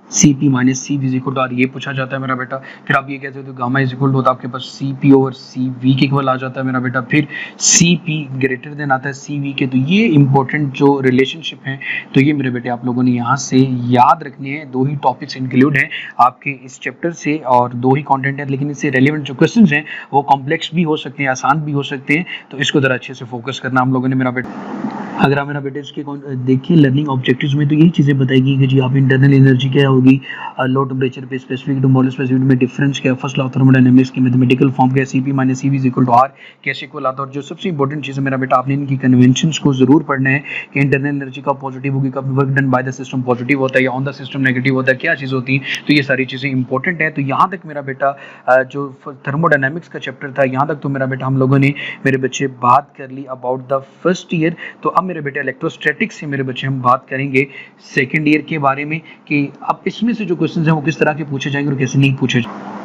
Speaker 1: CP minus CV is equal to R, ये पूछा जाता है मेरा बेटा। फिर आप ये कहते हो तो गामा इज इक्वल टू होता है आपके पास CP ओवर CV के इक्वल आ जाता है मेरा बेटा। फिर CP ग्रेटर देन आता है CV के। तो ये इंपॉर्टेंट जो रिलेशनशिप है, तो ये मेरे बेटे आप लोगों ने यहाँ से याद रखने हैं। 2 ही टॉपिक्स इंक्लूड हैं आपके इस चैप्टर से और 2 ही कंटेंट है, लेकिन इससे रेलिवेंट जो क्वेश्चंस हैं वो कॉम्प्लेक्स भी हो सकते हैं, आसान भी हो सकते हैं। तो इसको ज़रा अच्छे से फोकस करना हम लोगों ने मेरा बेटा। अगर आप मेरा बेटे इसके देखिए लर्निंग ऑब्जेक्टिव्स में, तो यही चीज़ें बताएगी कि जी आप इंटरनल एनर्जी क्या होगी, लो टेम्परेचर पे स्पेसिफिक टू मोलर स्पेसिफिक में डिफरेंस क्या है, फर्स्ट लॉ ऑफ थर्मोडायनामिक्स की मैथमेटिकल फॉर्म क्या है, CP minus CV is equal to R कैसे इक्वल आता है। और जो सबसे इंपॉर्टेंट चीज़ है मेरा बेटा, आपने इनकी कन्वेंशंस को जरूर पढ़ना है कि इंटरनल एनर्जी कब पॉजिटिव होगी, कब work done by the system positive होता है या ऑन द सिस्टम नेगेटिव होता है, क्या चीज़ होती है। तो ये सारी चीज़ें इंपॉर्टेंट है। तो यहाँ तक मेरा बेटा जो थर्मोडायनामिक्स का चैप्टर था, यहाँ तक तो मेरा बेटा हम लोगों ने मेरे बच्चे बात कर ली अबाउट द फर्स्ट ईयर। तो अब मेरे बेटे इलेक्ट्रोस्टैटिक्स से मेरे बच्चे हम बात करेंगे सेकेंड ईयर के बारे में, कि अब इसमें से जो क्वेश्चंस हैं वो किस तरह के पूछे जाएंगे और कैसे नहीं पूछे जाएंगे।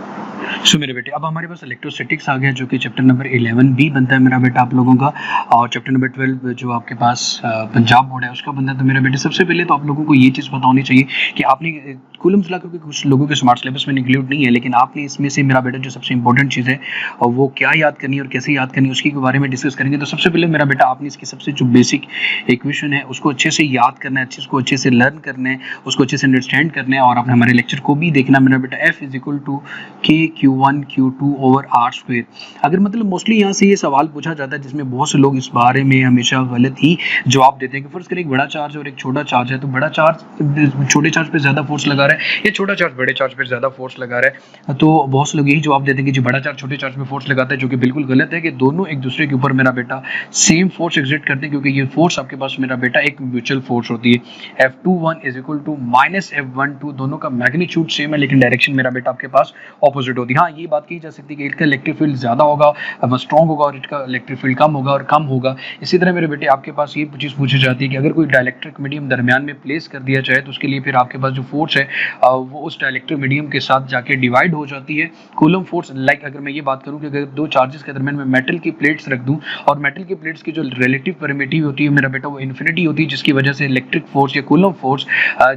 Speaker 1: सो मेरे बेटे अब हमारे पास इलेक्ट्रोस्टैटिक्स आ गया, जो कि चैप्टर नंबर 11 भी बनता है मेरा बेटा आप लोगों का, और चैप्टर नंबर 12 जो आपके पास पंजाब बोर्ड है उसका बनता है। तो मेरे बेटे सबसे पहले तो आप लोगों को ये चीज़ पता होनी चाहिए कि आपने कूलम्स लॉ, क्योंकि कुछ लोगों के स्मार्ट सिलेबस में इंक्लूड नहीं है, लेकिन आपने इसमें से मेरा बेटा जो सबसे इंपॉर्टेंट चीज़ है और वो क्या याद करनी है और कैसे याद करनी है उसके बारे में डिस्कस करेंगे। तो सबसे पहले मेरा बेटा आपने इसकी सबसे जो बेसिक इक्वेशन है उसको अच्छे से याद करना है, उसको अच्छे से लर्न करना है, उसको अच्छे से अंडरस्टैंड करना है, और आपने हमारे लेक्चर को भी देखना मेरा बेटा। F is equal to KQ1 Q2 over R square. अगर मतलब मोस्टली यहाँ से ये सवाल पूछा जाता है जिसमें बहुत से लोग इस बारे में हमेशा गलत ही जवाब देते हैं कि फर्ज करें एक बड़ा चार्ज और एक छोटा चार्ज है, तो बड़ा चार्ज छोटे चार्ज पे ज़्यादा फोर्स लगा रहा है या छोटा चार्ज बड़े चार्ज पे ज़्यादा फोर्स लगा रहा है। तो बहुत से लोग यही जवाब देते हैं कि जो बड़ा चार्ज छोटे चार्ज पे फोर्स लगाता है, जो कि बिल्कुल गलत है, कि दोनों एक दूसरे के ऊपर मेरा बेटा सेम फोर्स एग्जिट करते हैं, क्योंकि ये फोर्स आपके पास मेरा बेटा एक म्यूचुअल फोर्स होती है। F21 is equal to minus F12, दोनों का मैग्नीट्यूड सेम है लेकिन डायरेक्शन मेरा बेटा आपके पास ऑपोजिट होती है। हाँ, ये बात की जा सकती है कि इसका इलेक्ट्रिक फील्ड ज़्यादा होगा, स्ट्रॉन्ग होगा, और इसका इलेक्ट्रिक फील्ड कम होगा और कम होगा। इसी तरह मेरे बेटे आपके पास ये चीज़ पूछी जाती है कि अगर कोई डाइलेक्ट्रिक मीडियम दरमियान में प्लेस कर दिया जाए तो उसके लिए फिर आपके पास जो फोर्स है वो उस डाइलेक्ट्रिक मीडियम के साथ जाके डिवाइड हो जाती है। कूलम फोर्स, लाइक अगर मैं ये बात करूँ कि अगर दो चार्जेस के दरमियान में मेटल की प्लेट्स रख दूँ और मेटल की प्लेट्स की जो रिलेटिव परमिटिव होती है मेरा बेटा वो इन्फिनिटी होती है, जिसकी वजह से इलेक्ट्रिक फोर्स या कूलम फोर्स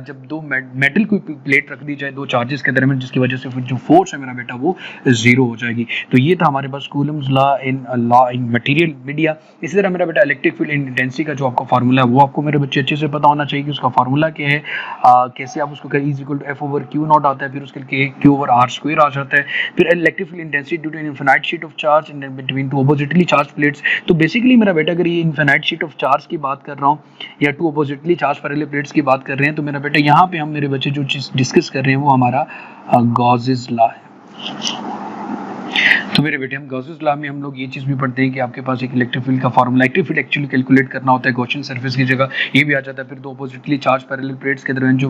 Speaker 1: जब दो मेटल की प्लेट रख दी जाए दो चार्जेस के दरमियान, जिसकी वजह से फिर जो फोर्स है मेरा बेटा वो जीरो हो जाएगी। तो ये था हमारे पास Coulomb's law in material media. इसी तरह मेरा बेटा इलेक्ट्रिक फील्ड इंटेंसिटी का जो आपका फार्मूला है वो आपको मेरे बच्चे अच्छे से पता होना चाहिए कि उसका फार्मूला क्या है, कैसे आप उसको करें। Is equal to F over Q not आता है, फिर उसके Q ओवर R स्क्वायर आ जाता है। फिर electric field intensity due to an infinite sheet of charge in between two oppositely charge plates. तो बेसिकली मेरा बेटा अगर ये इनफिनाइट शीट ऑफ चार्ज की बात कर रहा हूँ या two oppositely charge parallel plates की बात कर रहे हैं, तो मेरा बेटा यहाँ पे हम मेरे बच्चे जो चीज़ डिस्कस कर रहे हैं वो हमारा गॉसेस लॉ है। तो मेरे बेटे हम गॉसेस लॉ में हम लोग ये चीज़ भी पढ़ते हैं कि आपके पास एक इलेक्ट्रिक फील्ड का formula, electric field actually calculate करना होता है गॉसियन सरफेस की जगह, ये भी आ जाता है। फिर दो अपोजिटली चार्ज पैरेलल प्लेट्स के दरमियान जो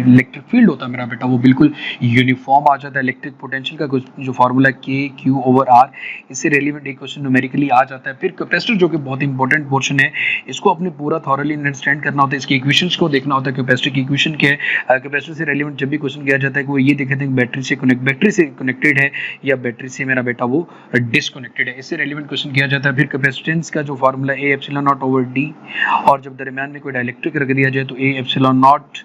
Speaker 1: इलेक्ट्रिक फील्ड होता है मेरा बेटा वो बिल्कुल यूनिफॉर्म आ जाता है। इलेक्ट्रिक पोटेंशियल का जो फार्मूला KQ ओवर R, इससे रेलिवेंट एक क्वेश्चन न्यूमेरिकली आ जाता है। फिर कैपेसिटर जो कि बहुत इंपॉर्टेंट पोर्शन है, इसको अपने पूरा थॉरली अंडरस्टैंड करना होता है, इसकी इक्वेशंस को देखना होता है, कैपेसिटर की इक्वेशन क्या है। कैपेसिटर से रेलिवेंट जब भी क्वेश्चन किया जाता है कि वो ये देखते हैं बैटरी से कनेक्टेड है या बैटरी से मेरा बेटा वो डिस्कनेक्टेड है, इससे रेलिवेंट क्वेश्चन किया जाता है। फिर कैपेसिटेंस का जो formula A epsilon not over D, और जब दरमियान में कोई डाइलेक्ट्रिक रख दिया जाए तो A epsilon not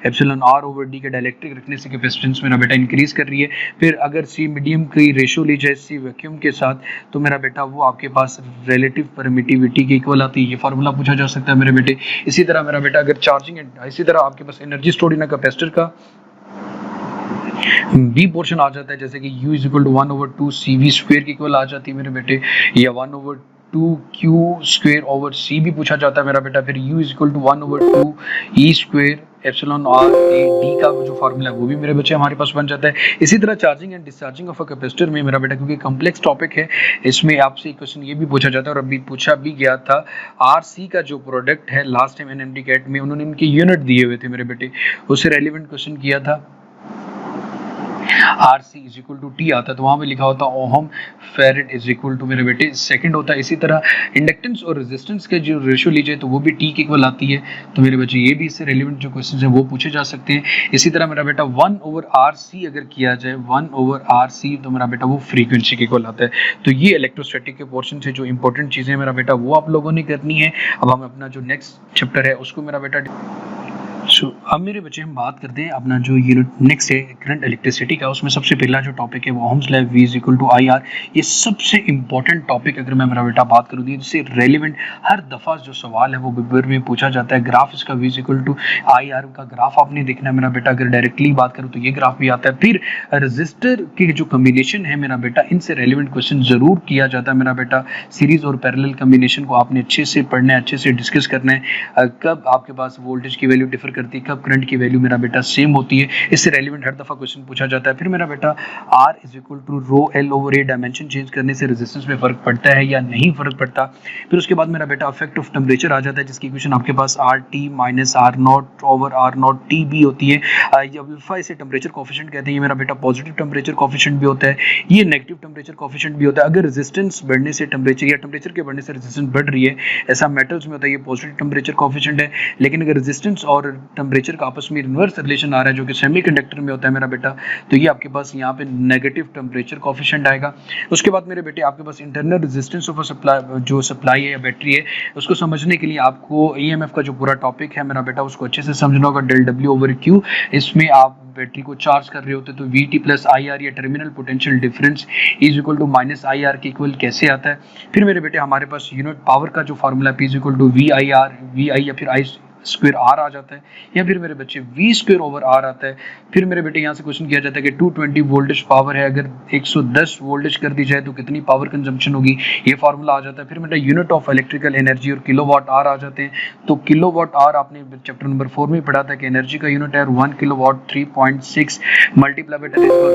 Speaker 1: epsilon R over D के डाइलेक्ट्रिक रखने से कैपेसिटेंस मेरा बेटा इंक्रीज कर रही है। फिर अगर C मीडियम की रेशो ली जाए C वैक्यूम के साथ, तो मेरा बेटा वो आपके पास रिलेटिव परमिटिविटी के इक्वल आती है, ये फार्मूला पूछा जा सकता है मेरे बेटे। इसी तरह मेरा बेटा अगर चार्जिंग, इसी तरह आपके पास एनर्जी स्टोर्ड इन कैपेसिटर का बी पोर्शन आ जाता है जैसे कि u is equal to 1/2 cv² की इक्वल आ जाती है मेरे बेटे, या 1/2q² भी पूछा जाता है मेरा बेटा। फिर u is equal to 1/2e² epsilon R A D का जो फार्मूला है वो भी मेरे बच्चे हमारे पास बन जाता है। इसी तरह charging and discharging of a capacitor में मेरा बेटा, क्योंकि कॉम्प्लेक्स टॉपिक है, इसमें आपसे एक क्वेश्चन ये भी पूछा जाता है और अभी पूछा भी गया था। आरसी का जो प्रोडक्ट है लास्ट टाइम एनएमडी कैट में उन्होंने इनके यूनिट दिए हुए थे मेरे बेटे, उससे रेलिवेंट क्वेश्चन किया था। RC is equal to T आता है तो वहां पे लिखा होता ohm farad is equal to मेरे बेटे सेकंड होता है। इसी तरह इंडक्टेंस और रेजिस्टेंस के जो रेशियो लीजिए तो वो भी T के इक्वल आती है। तो मेरे बच्चे ये भी इससे रेलिवेंट जो क्वेश्चन है वो पूछे जा सकते हैं। इसी तरह मेरा बेटा 1/RC अगर किया जाए 1/RC तो मेरा बेटा वो फ्रीक्वेंसी के इक्वल आता है। तो ये इलेक्ट्रोस्टैटिक के पोर्शन से जो इंपॉर्टेंट चीजें मेरा बेटा वो आप लोगों ने करनी है। अब हम अपना जो नेक्स्ट चैप्टर है उसको मेरा बेटा अब मेरे बच्चे हम बात करते हैं अपना जो यूनिट नेक्स्ट है करंट इलेक्ट्रिसिटी का। उसमें सबसे पहला जो टॉपिक है वो Ohm's law V is equal to IR। ये सबसे इंपॉर्टेंट टॉपिक अगर मैं मेरा बेटा बात करूँ जिससे रेलिवेंट हर दफ़ा जो सवाल है वो पेपर में पूछा जाता है। ग्राफ इसका V is equal to IR का ग्राफ आपने देखना है मेरा बेटा। अगर डायरेक्टली बात करूँ तो ये ग्राफ भी आता है। फिर रजिस्टर के जो कम्बिनेशन है मेरा बेटा इनसे रेलिवेंट क्वेश्चन जरूर किया जाता है मेरा बेटा। सीरीज और पैरेलल कम्बिनेशन को आपने अच्छे से पढ़ना है, अच्छे से डिस्कस करना है। कब आपके पास वोल्टेज की वैल्यू डिफर करती है, कब करंट की वैल्यू मेरा बेटा सेम होती है, इससे रेलिवेंट हर दफा क्वेश्चन पूछा जाता है। फिर मेरा बेटा R is equal to rho L over A, dimension change करने से रेजिस्टेंस में फर्क पड़ता है या नहीं फर्क पड़ता। फिर उसके बाद मेरा बेटा इफेक्ट ऑफ टेम्परेचर आ जाता है जिसकी इक्वेशन आपके पास RT minus R0 over R0 TB होती है। अल्फा इसे टेम्परेचर कोफिशिएंट कहते हैं। ये मेरा बेटा पॉजिटिव टेम्परेचर कोफिशिएंट भी होता है, ये नेगेटिव टेम्परेचर कोफिशिएंट भी होता है। अगर रेजिस्टेंस बढ़ने से टेम्परेचर या टेम्परेचर के बढ़ने से रेजिस्टेंस बढ़ रही है, ऐसा मेटल्स में होता है, ये पॉजिटिव टेम्परेचर कोफिशिएंट है। लेकिन अगर रेजिस्टेंस और टेम्परेचर का आपस में इनवर्स रिलेशन आ रहा है जो कि सेमीकंडक्टर में होता है मेरा बेटा, तो ये आपके पास यहाँ पे नेगेटिव टेम्परेचर कोफिशिएंट आएगा। उसके बाद मेरे बेटे आपके पास इंटरनल रेजिस्टेंस ऑफ सप्लाई, जो सप्लाई है या बैटरी है, उसको समझने के लिए आपको EMF का जो पूरा टॉपिक है मेरा बेटा उसको अच्छे से समझना होगा। डेल W ओवर Q, इसमें आप बैटरी को चार्ज कर रहे होते तो VT प्लस IR या terminal potential difference is equal to minus IR के इक्वल कैसे आता है। फिर मेरे बेटे हमारे पास यूनिट पावर का जो formula P is equal to VIR, VI या फिर I स्क्वायर R आ जाता है, या फिर मेरे बच्चे V स्क्वायर ओवर R आता है। फिर मेरे बेटे यहाँ से क्वेश्चन किया जाता है कि 220 वोल्टेज पावर है, अगर 110 वोल्टेज कर दी जाए तो कितनी पावर कंजम्पशन होगी, ये फार्मूला आ जाता है। फिर मेरा यूनिट ऑफ इलेक्ट्रिकल एनर्जी और किलोवाट आवर आ जाते हैं। तो किलोवाट आवर आपने चैप्टर नंबर 4 में पढ़ा था कि एनर्जी का यूनिट है 1 किलोवाट 3.6 मल्टीप्लाई बाय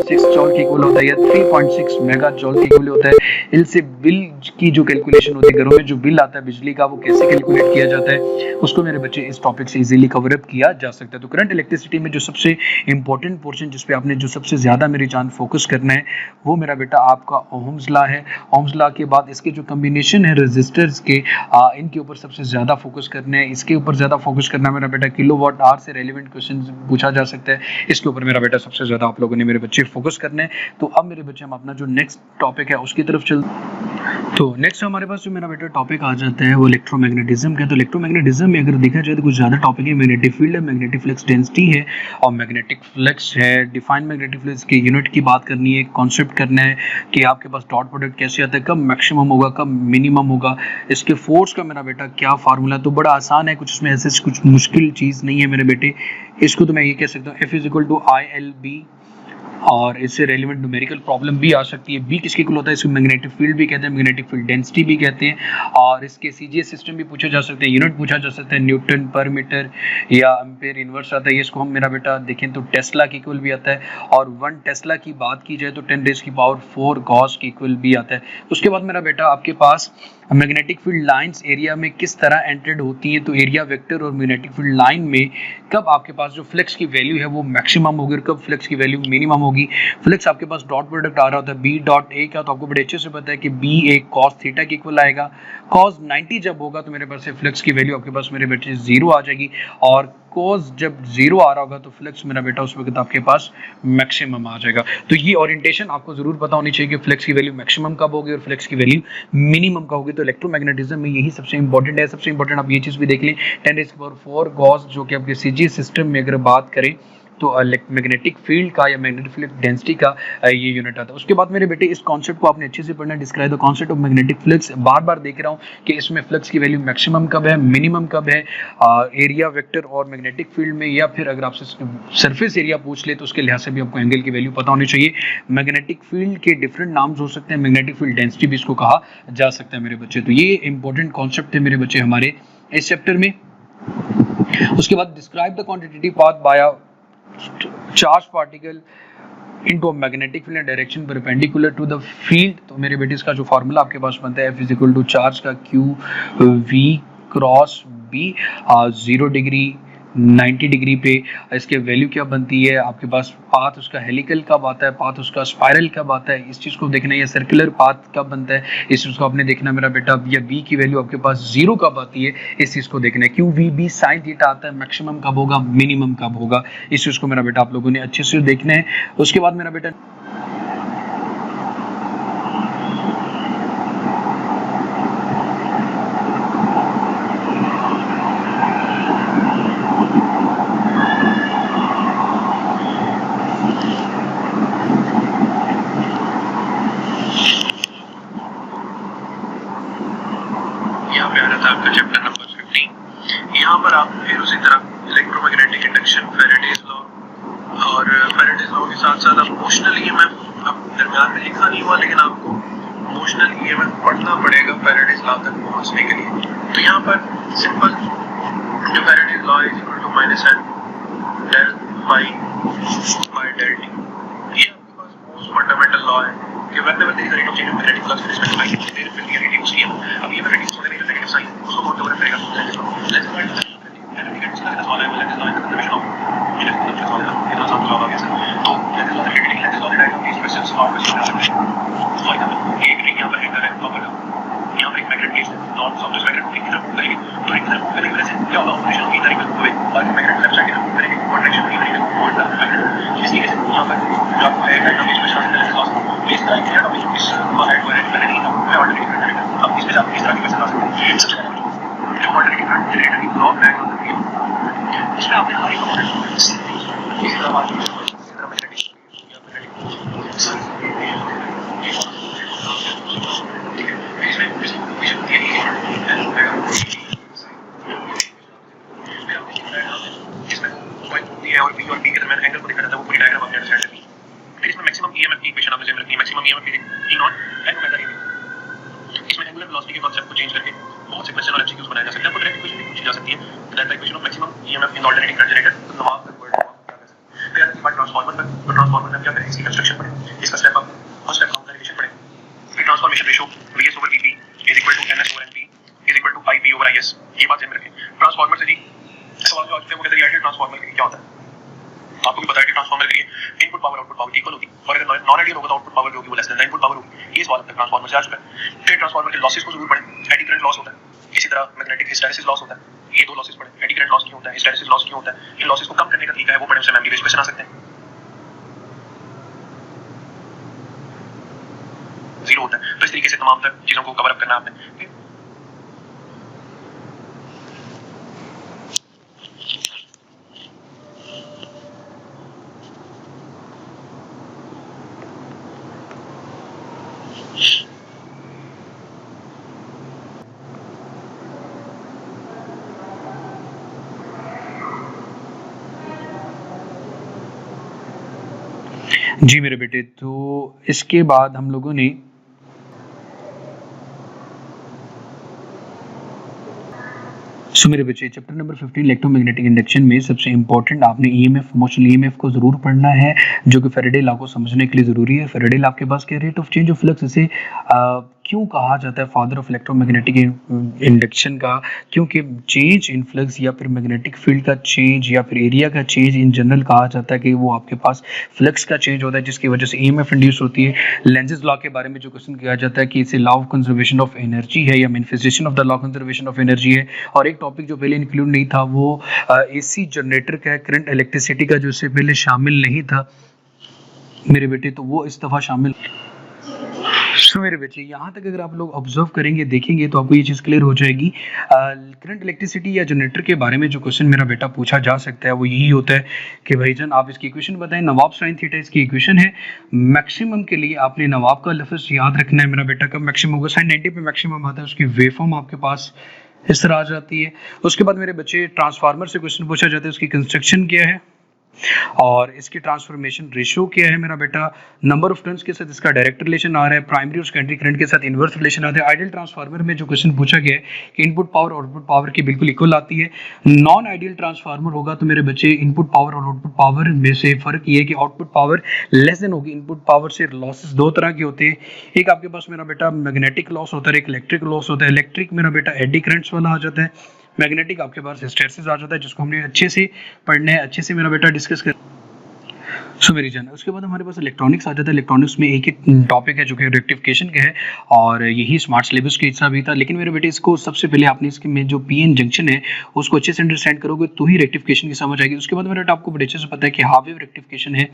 Speaker 1: 10 जॉल के इक्वल होता है, या 3.6 मेगा जॉल के इक्वल होता है। इनसे बिल की जो कैलकुलेशन होती है, घरों में जो बिल आता है बिजली का, वो कैसे कैलकुलेट किया जाता है, उसको मेरे बच्चे इस टॉपिक से इजीली कवर अप किया जा सकता है। तो करंट इलेक्ट्रिसिटी में जो सबसे इंपॉर्टेंट पोर्शन जिस पे आपने जो सबसे ज्यादा मेरी जान फोकस करना है वो मेरा बेटा आपका ओहम्स लॉ है। ओहम्स लॉ के बाद इसके जो कॉम्बिनेशन है रेजिस्टर्स के, इनके ऊपर सबसे ज्यादा फोकस करना है। इसके ऊपर ज्यादा फोकस करना है मेरा बेटा। किलोवाट आवर से रेलेवेंट क्वेश्चन पूछा जा सकता है, इसके ऊपर मेरा बेटा सबसे ज्यादा आप लोगों ने मेरे बच्चे फोकस करना है। तो अब मेरे बच्चे हम अपना जो नेक्स्ट टॉपिक है उसकी तरफ चल। तो नेक्स्ट हमारे पास जो मेरा बेटा टॉपिक आ जाता है वो इलेक्ट्रोमैग्नेटिज्म का। तो इलेक्ट्रोमैग्नेटिज्म में अगर देखा जाए तो कुछ ज्यादा टॉपिक है। मैग्नेटिक फील्ड है, मैग्नेटिक फ्लक्स डेंसिटी है और मैग्नेटिक फ्लक्स है। डिफाइन मैग्नेटिक फ्लक्स के यूनिट की बात करनी है, कॉन्सेप्ट करना है कि आपके पास डॉट प्रोडक्ट कैसे आता है, कब मैक्सिमम होगा, कब मिनिमम होगा, इसके फोर्स का मेरा बेटा क्या फार्मूला। तो बड़ा आसान है, कुछ इसमें ऐसे कुछ मुश्किल चीज नहीं है मेरे बेटे। इसको तो मैं ये कह सकता हूँ F is equal to ILB, और इससे रेलिवेंट न्यूमेरिकल प्रॉब्लम भी आ सकती है। बी किसके इक्वल होता है, इसको मैग्नेटिक फील्ड भी कहते हैं, मैग्नेटिक फील्ड डेंसिटी भी कहते हैं। और इसके सीजीएस सिस्टम भी पूछे जा सकते हैं, यूनिट पूछा जा सकता है, न्यूटन पर मीटर या एम्पेयर इनवर्स आता है। ये इसको हम मेरा बेटा देखें तो टेस्ला के इक्वल भी आता है, और 1 टेस्ला की बात की जाए तो 10⁻⁴ गॉस के इक्वल भी आता है। उसके बाद मेरा बेटा आपके पास मैग्नेटिक फील्ड लाइंस एरिया में किस तरह एंटर्ड होती हैं। तो एरिया वेक्टर और मैग्नेटिक फील्ड लाइन में कब आपके पास जो फ्लक्स की वैल्यू है वो मैक्सिमम होगी और कब फ्लक्स की वैल्यू मिनिमम होगी। फ्लक्स आपके पास डॉट प्रोडक्ट आ रहा होता है B डॉट A का, तो आपको बड़े अच्छे से पता है कि B एक cos थीटा के इक्वल आएगा। cos 90 जब होगा तो मेरे पास से फ्लक्स की वैल्यू आपके पास मेरे बेटे 0 आ जाएगी, और cos जब 0 आ रहा होगा तो फ्लक्स मेरा बेटा उस वक्त आपके पास मैक्सिमम आ जाएगा। तो ये ओरिएंटेशन आपको जरूर पता होनी चाहिए कि फ्लक्स की वैल्यू मैक्सिमम कब होगी और फ्लक्स की वैल्यू मिनिमम कब होगी। तो इलेक्ट्रोमैग्नेटिज्म में यही सबसे इंपॉर्टेंट है। सबसे इंपॉर्टेंट आप ये चीज भी देख लें, 10⁻⁴ गॉस जो कि आपके सीजीएस सिस्टम में अगर बात करें तो मैग्नेटिक फील्ड का या मैग्नेटिक फील्ड डेंसिटी का ये यूनिट आता है। उसके बाद मेरे बेटे इस कॉन्सेप्ट को आपने अच्छे से पढ़ना, describe the concept of magnetic flux. बार बार देख रहा हूँ कि इसमें फ्लक्स की वैल्यू मैक्सिमम कब है, मिनिमम कब है, एरिया वेक्टर और मैग्नेटिक फील्ड में, या फिर अगर आपसे सरफेस एरिया पूछ ले तो उसके लिहाज से भी आपको एंगल की वैल्यू पता होनी चाहिए। मैग्नेटिक फील्ड के डिफरेंट नाम्स हो सकते हैं, मैग्नेटिक फील्ड डेंसिटी भी इसको कहा जा सकता है मेरे बच्चे। तो ये इंपॉर्टेंट कॉन्सेप्ट थे मेरे बच्चे हमारे इस चैप्टर में। उसके बाद describe the quantitative path by charge particle into a magnetic field direction perpendicular to the field। तो मेरे बेटे इसका जो फार्मूला आपके पास बनता है F is equal to charge का Q V cross B 0 degree 90 degree पे इसके वैल्यू क्या बनती है आपके पास, पाथ उसका हेलिकल कब आता है, पाथ उसका स्पाइरल कब आता है, इस चीज़ को देखना है, या सर्कुलर पाथ कब बनता है इस चीज़ को आपने देखना मेरा बेटा, या बी की वैल्यू आपके पास 0 कब आती है इस चीज़ को देखना है, Q V B sine theta आता है, मैक्सिमम कब होगा, मिनिमम कब होगा, इस चीज़ को मेरा बेटा आप लोगों ने अच्छे से देखना है। उसके बाद मेरा बेटा
Speaker 2: यहाँ पर आप फिर उसी तरह इलेक्ट्रोमैग्नेटिक इंडक्शन, फैराडेज लॉ और फैराडेज लॉ के साथ साथ आप मोशनल ईएमएफ अब दरमियान में लिखा नहीं हुआ, लेकिन आपको मोशनल ईएमएफ पढ़ना पड़ेगा फैराडेज लॉ तक पहुँचने के लिए। तो यहाँ पर सिंपल जो Faraday's law is equal to minus N del phi by del T, ये आपके पास मोस्ट फंडामेंटल लॉ है कि whenever there is a rate of change in magnetic flux with respect to light there will be a reduce EMF. अब ये reduce होने का negative sign उसको कौन कवर करेगा, लेट्स फाइंड दैट वाला है, let's find the conservation of electric वाला इतना सा लॉ आ गया सर। तो let's law the let's law the diagram is questions hard question आ सकते हैं। फॉर एग्जांपल एक रिंग यहां पर हिट कर रहा है कॉपर का, यहां पर एक मैग्नेट प्लेस है, नॉर्थ साउथ मैग्नेट रिंग की तरफ मूव करेगी, तो रिंग की तरफ मूव करने की वजह से क्या होगा, ऑपरेशन की तरफ मूव होएगी और मैग्नेट लेफ्ट साइड की तरफ मूव करेगी, कॉन्ट्रैक्शन की करेगी टुवर्ड द मैग्नेट। इस तरीके से यहां पर जो आपको है diagram is question let's law place the diagram is head were and magnet मैं ऑलरेडी कर रहा हूं। अब इसमें आप इस तरह की क्वेश्चन आ सकते हैं। सबसे पहले जो ऑलरेडी जनरेटर की ब्लॉक डायग्राम है इसमें आपने हर एक कंपोनेंट इस तरह बात की, इस तरह मैग्नेटिक या मैग्नेटिक ठीक है, इसमें विजुअल दिया ही इसमें पॉइंट दिया है और पी के दरमियान एंगल को देखा जाता है, वो पूरी डायग्राम आपने अंडरस्टैंड करनी है। फिर इसमें मैक्सिमम ईएमएफ की इक्वेशन आपने जेम रखनी है, maximum EMF E not and omega A. इसमें एंगुलर वेलोसिटी के कांसेप्ट को चेंज करके बहुत से क्वेश्चन और एमसीक्यूज बनाए जा सकते हैं। आपको डायरेक्ट इक्वेशन भी पूछी जा सकती है, that the equation of maximum EMF in alternating current generator, तो नवाब का वर्ड क्या कर सकते हैं। फिर आगे बात ट्रांसफार्मर पर, तो ट्रांसफार्मर में क्या करें, इसकी कंस्ट्रक्शन पढ़ें, इसका स्टेप अप और स्टेप डाउन का रिलेशन पढ़ें। फिर transformation ratio Vs over Vp is equal to Ns over Np is equal to Ip over Is, ये बात ध्यान में रखें। ट्रांसफार्मर से जी सवाल जो आते हैं वो कहते हैं आइडियल ट्रांसफार्मर क्या होता है, तो आपको भी पता है कि ट्रांसफार्मर के लिए input power output power equal होगी, और अगर नॉन आइडियल होगा तो आउटपुट पावर जो होगी वो less than the input power होगी। ये सवाल अब तक ट्रांसफार्मर से आ चुका है। फिर ट्रांसफार्मर के लॉसेस को जरूर पढ़ें, एडी करंट लॉस होता है, इसी तरह मैग्नेटिक हिस्टैरिसीस लॉस होता है, ये दो लॉसेस पढ़ें, एडी करंट लॉस क्यों होता है, हिस्टैरिसीस लॉस क्यों होता है, इन लॉसेस को कम करने का तरीका है वो पढ़ें, उससे मेमोरी बेस्ड क्वेश्चन आ सकते हैं। जीरो होता है, तो इस तरीके से तमाम तर चीजों को कवर अप करना आपने।
Speaker 1: जी मेरे बेटे, तो इसके बाद हम लोगों ने मेरे बच्चे चैप्टर नंबर 15 इलेक्ट्रोमैग्नेटिक इंडक्शन में सबसे इंपॉर्टेंट आपने ईएमएफ, मोशनल ईएमएफ को जरूर पढ़ना है, जो कि फैराडे लॉ को समझने के लिए जरूरी है। फैराडे लॉ आपके पास क्या, rate of change of flux, इसे क्यों कहा जाता है फादर ऑफ इलेक्ट्रोमैग्नेटिक इंडक्शन का, क्योंकि चेंज इन फ्लक्स या फिर मैग्नेटिक फील्ड का चेंज या फिर एरिया का चेंज इन जनरल कहा जाता है कि वो आपके पास फ्लक्स का चेंज होता है, जिसकी वजह से ईएमएफ इंड्यूस होती है। लेंजेस लॉ के बारे में जो क्वेश्चन किया जाता है कि इसे law of conservation of energy है या manifestation of the law of conservation of energy है। और एक टॉपिक जो पहले इंक्लूड नहीं था वो एसी जनरेटर का है, करंट इलेक्ट्रिसिटी का, जो इससे पहले शामिल नहीं था मेरे बेटे, तो वो इस दफा शामिल सो मेरे बच्चे यहाँ तक अगर आप लोग ऑब्जर्व करेंगे देखेंगे तो आपको ये चीज़ क्लियर हो जाएगी। करंट इलेक्ट्रिसिटी या जनरेटर के बारे में जो क्वेश्चन मेरा बेटा पूछा जा सकता है वो यही होता है कि भाईजान आप इसकी इक्वेशन बताएं। नवाब साइन थीटा इसकी इक्वेशन है। मैक्सिमम के लिए आपने नवाब का लफ्ज़ याद रखना है मेरा बेटा। कब मैक्सिमम होगा? साइन 90 पे मैक्सिमम आता है। उसकी वेव फॉर्म आपके पास इस तरह आ जाती है। उसके बाद मेरे बच्चे ट्रांसफार्मर से क्वेश्चन पूछा जाता है, उसकी कंस्ट्रक्शन क्या है और इसकी ट्रांसफॉर्मेशन रेशियो क्या है मेरा बेटा। नंबर ऑफ टर्न्स के साथ इसका डायरेक्ट रिलेशन आ रहा है। प्राइमरी और सेकेंडरी करंट के साथ इन्वर्स रिलेशन आता है। आइडियल ट्रांसफार्मर में जो क्वेश्चन पूछा गया है कि इनपुट पावर और आउटपुट पावर की बिल्कुल इक्वल आती है। नॉन आइडियल ट्रांसफार्मर होगा तो मेरे बच्चे इनपुट पावर और आउटपुट पावर में से फर्क ये है कि आउटपुट पावर लेस देन होगी इनपुट पावर से। लॉसेस दो तरह के होते हैं, एक आपके पास मेरा बेटा मैग्नेटिक लॉस होता है, एक इलेक्ट्रिक लॉस होता है। इलेक्ट्रिक मेरा बेटा एडी करंट्स वाला आ जाता है, मैग्नेटिक आपके पास हिस्टैरिसीस आ जाता है, जिसको हमने अच्छे से पढ़ना है, अच्छे से मेरा बेटा डिस्कस कर। सो मेरी जान उसके बाद हमारे पास इलेक्ट्रॉनिक्स आ जाता है। इलेक्ट्रॉनिक्स में एक टॉपिक है जो कि रेक्टिफिकेशन का है और यही स्मार्ट सिलेबस का हिस्सा भी था। लेकिन मेरे बेटे इसको सबसे पहले आपने इसके में जो पीएन जंक्शन है उसको अच्छे से अंडरस्टैंड करोगे तो ही रेक्टिफिकेशन की समझ आएगी। उसके बाद मेरा बेटा आपको बड़े अच्छे से पता है कि हाफ वेव रेक्टिफिकेशन है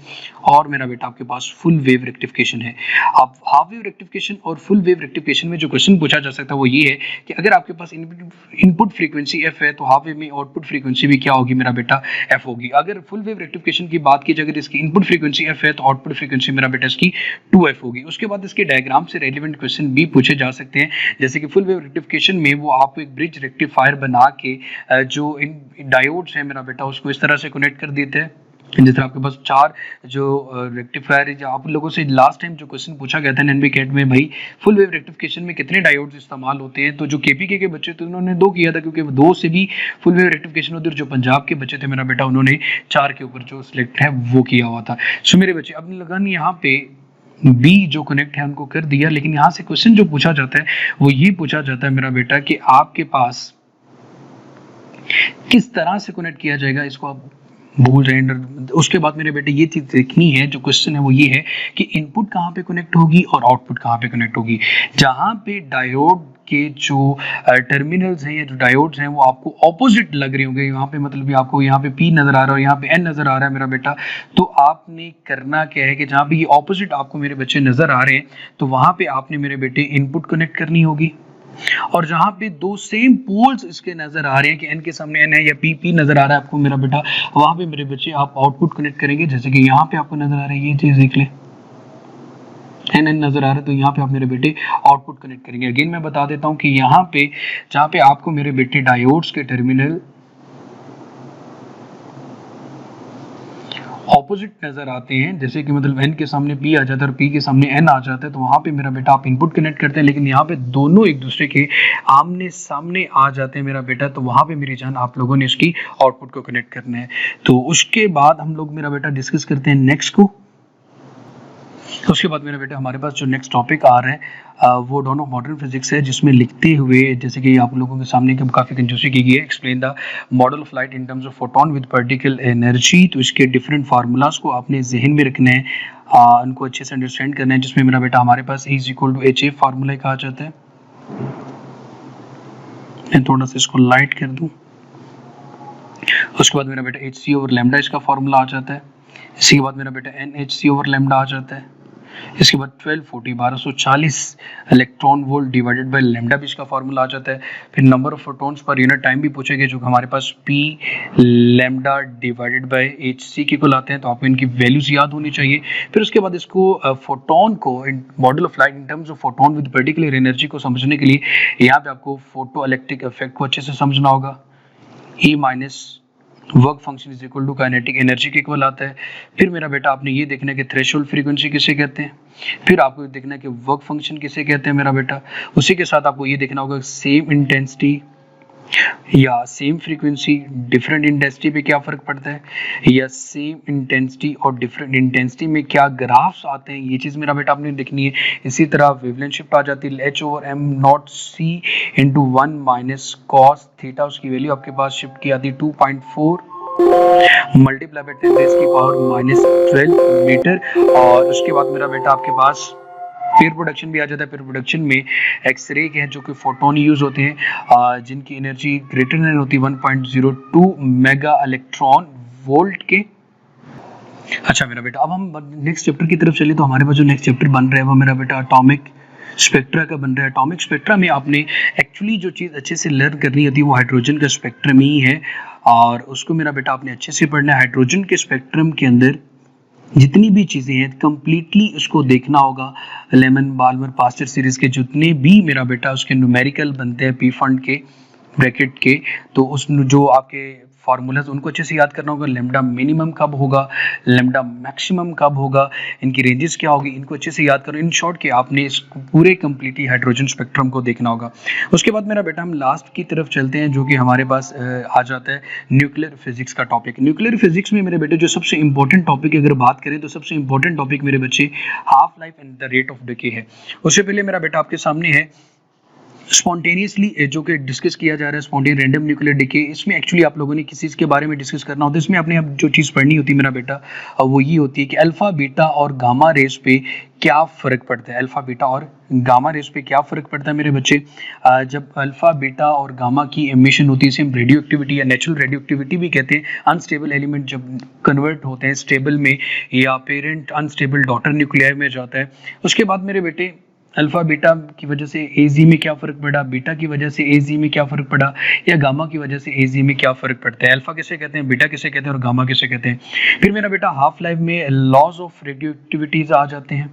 Speaker 1: और मेरा बेटा आपके पास फुल वेव रेक्टिफिकेशन है। अब हाफ वेव रेक्टिफिकेशन और फुल वेव रेक्टिफिकेशन में जो क्वेश्चन पूछा जा सकता है वो ये है कि अगर आपके पास इनपुट फ्रीक्वेंसी एफ है तो हाफ वेव में आउटपुट फ्रीक्वेंसी भी क्या होगी मेरा बेटा? एफ होगी। अगर फुल वेव रेक्टिफिकेशन की बात की जाए अगर इसकी इनपुट फ्रीक्वेंसी एफ है तो आउटपुट फ्रीक्वेंसी मेरा बेटा इसकी 2f होगी। उसके बाद इसके डायग्राम से रेलेवेंट क्वेश्चन भी पूछे जा सकते हैं, जैसे कि फुल वेव रेक्टिफिकेशन में वो आपको एक ब्रिज रेक्टिफायर बना के जो इन डायोड्स है मेरा बेटा उसको इस तरह से कनेक्ट कर देते हैं। जिस तरह आपके पास चार जो रेक्टिफायर जो आप लोगों से लास्ट टाइम जो क्वेश्चन पूछा गया था एनबी कैट में, भाई फुल वेव रेक्टिफिकेशन में कितने डायोड्स इस्तेमाल होते हैं, तो जो केपीके के बच्चे थे उन्होंने 2 किया था क्योंकि 2 से भी फुल वेव रेक्टिफिकेशन होती है। और जो पंजाब के बच्चे थे मेरा बेटा उन्होंने 4 के ऊपर जो सिलेक्ट है वो किया हुआ था। सो मेरे बच्चे अब लगन यहाँ पे बी जो कनेक्ट है उनको कर दिया, लेकिन यहाँ से क्वेश्चन जो पूछा जाता है वो ये पूछा जाता है मेरा बेटा कि आपके पास किस तरह से कनेक्ट किया जाएगा, इसको आप भूल रहे। उसके बाद मेरे बेटे ये चीज देखनी है, जो क्वेश्चन है वो ये है कि इनपुट कहाँ पे कनेक्ट होगी और आउटपुट कहाँ पे कनेक्ट होगी। जहाँ पे डायोड के जो टर्मिनल्स हैं या जो डायोड्स हैं वो आपको ऑपोजिट लग रहे होंगे, यहाँ पे मतलब भी आपको यहाँ पे P नजर आ रहा है और यहाँ पे N नजर आ रहा है मेरा बेटा, तो आपने करना क्या है कि जहाँ पे ये ऑपोजिट आपको मेरे बच्चे नजर आ रहे हैं तो वहाँ पे आपने मेरे बेटे इनपुट कनेक्ट करनी होगी। और जहां पे 2 सेम पोल्स इसके नजर आ रहे हैं कि n के सामने n है या p नजर आ रहा है आपको मेरा बेटा, वहां पे मेरे बच्चे आप आउटपुट कनेक्ट करेंगे। जैसे कि यहाँ पे आपको नजर आ रहा है, ये चीज देख ले, n नजर आ रहा है तो यहाँ पे आप मेरे बेटे आउटपुट कनेक्ट करेंगे। अगेन मैं बता देता हूँ कि यहाँ पे जहाँ पे आपको मेरे बेटे डायोड्स के टर्मिनल ऑपोजिट नजर आते हैं, जैसे कि मतलब n के सामने p आ जाता है और p के सामने n आ जाता है, तो वहां पे मेरा बेटा आप इनपुट कनेक्ट करते हैं। लेकिन यहाँ पे दोनों एक दूसरे के आमने सामने आ जाते हैं मेरा बेटा, तो वहां पे मेरी जान आप लोगों ने इसकी आउटपुट को कनेक्ट करना है। तो उसके बाद हम लोग मेरा बेटा डिस्कस करते हैं नेक्स्ट को। उसके बाद मेरा बेटा हमारे पास जो नेक्स्ट टॉपिक आ रहा है वो डॉन ऑफ मॉडर्न फिजिक्स है, जिसमें लिखते हुए जैसे कि आप लोगों के सामने काफ़ी कंजूसी की गई है, explain the model of light in terms of photon with particle energy. तो इसके डिफरेंट फार्मूलाज को आपने जहन में रखना है, उनको अच्छे से अंडरस्टैंड करना है, जिसमें मेरा बेटा हमारे पास E = HF फार्मूला कहा जाता है। मैं थोड़ा सा इसको लाइट कर दूं। उसके बाद मेरा बेटा Hc/λ इसका फार्मूला आ जाता है। इसके बाद मेरा बेटा NhC/λ आ जाता है। इसके बाद 1240 electron volt divided by lambda भी इसका फार्मूला आ जाता है। फिर number of photons per unit time भी पूछेंगे, जो हमारे पास P lambda divided by Hc के कुल आते हैं, तो आपको इनकी वैल्यूज याद होनी चाहिए। फिर उसके बाद इसको फोटोन को model of light in terms of photon with particular energy को समझने के लिए यहाँ पे आपको फोटो इलेक्ट्रिक इफेक्ट को अच्छे से समझना होगा। E minus work function is equal to kinetic energy के इक्वल आता है। फिर मेरा बेटा आपने ये देखना है कि थ्रेशोल्ड फ्रीक्वेंसी किसे कहते हैं, फिर आपको देखना है कि वर्क फंक्शन किसे कहते हैं मेरा बेटा। उसी के साथ आपको ये देखना होगा सेम इंटेंसिटी या सेम फ्रीक्वेंसी डिफरेंट इंटेंसिटी पे क्या फर्क पड़ता है, या सेम इंटेंसिटी और डिफरेंट इंटेंसिटी में क्या ग्राफ्स आते हैं, ये चीज़ मेरा बेटा आपने देखनी है। इसी तरह वेवलेंथ शिफ्ट आ जाती है H/m0c × 1 माइनस कॉस थीटा, उसकी वैल्यू आपके पास शिफ्ट की आती है 2.4 मल्टीप्लाई बाय 10⁻⁻12 मीटर। और उसके बाद मेरा बेटा आपके पास पेयर प्रोडक्शन भी आ जाता है। पेयर प्रोडक्शन में एक्सरे के हैं जो कि फोटोन यूज होते हैं, जिनकी एनर्जी ग्रेटर देन होती है 1.02 मेगा इलेक्ट्रॉन वोल्ट के। अच्छा मेरा बेटा अब हम नेक्स्ट चैप्टर की तरफ चले, तो हमारे पास जो नेक्स्ट चैप्टर बन रहा है वो मेरा बेटा एटॉमिक स्पेक्ट्रा का बन रहा है। एटॉमिक स्पेक्ट्रा में आपने एक्चुअली जो चीज़ अच्छे से लर्न करनी होती है वो हाइड्रोजन का स्पेक्ट्रम ही है, और उसको मेरा बेटा आपने अच्छे से पढ़ना है। हाइड्रोजन के स्पेक्ट्रम के अंदर जितनी भी चीज़ें हैं कंप्लीटली उसको देखना होगा। लेमन बाल्मर पास्चर सीरीज़ के जितने भी मेरा बेटा उसके न्यूमेरिकल बनते हैं पी फंड के ब्रैकेट के, तो उस जो आपके फार्मूलाज उनको अच्छे से याद करना होगा। लेमडा मिनिमम कब होगा, लेमडा मैक्सिमम कब होगा, इनकी रेंजेस क्या होगी, इनको अच्छे से याद करो। इन शॉर्ट के आपने इस पूरे कंप्लीटली हाइड्रोजन स्पेक्ट्रम को देखना होगा। उसके बाद मेरा बेटा हम लास्ट की तरफ चलते हैं, जो कि हमारे पास आ जाता है न्यूक्लियर फिजिक्स का टॉपिक। न्यूक्लियर फिजिक्स में मेरे बेटे जो सबसे इंपॉर्टेंट टॉपिक अगर बात करें तो सबसे इंपॉर्टेंट टॉपिक मेरे बच्चे half life and the rate of decay है। उससे पहले मेरा बेटा आपके सामने है स्पॉन्टेनियसली जो कि डिस्कस किया जा रहा है, स्पॉन्टेनियस रैंडम न्यूक्लियर डिके। इसमें एक्चुअली आप लोगों ने किसी चीज़ के बारे में डिस्कस करना होता है। इसमें आपने अब जो चीज़ पढ़नी होती है मेरा बेटा वो ये होती है कि अल्फा बीटा और गामा रेस पे क्या फ़र्क पड़ता है। अल्फा बीटा और गामा रेस पे क्या फ़र्क पड़ता है मेरे बच्चे। जब अल्फा बीटा और गामा की एमिशन होती है इसे हम रेडियो एक्टिविटी या नेचुरल रेडियो एक्टिविटी भी कहते हैं। अनस्टेबल एलिमेंट जब कन्वर्ट होते हैं स्टेबल में या पेरेंट अनस्टेबल डॉटर न्यूक्लियर में जाता है। उसके बाद मेरे बेटे अल्फा बीटा की वजह से एजी में क्या फ़र्क पड़ा, बीटा की वजह से एजी में क्या फ़र्क पड़ा, या गामा की वजह से एजी में क्या फ़र्क पड़ता है। अल्फा किसे कहते हैं, बीटा किसे कहते हैं और गामा किसे कहते हैं। फिर मेरा बेटा हाफ लाइफ में लॉज ऑफ रेडियो एक्टिविटीज आ जाते हैं।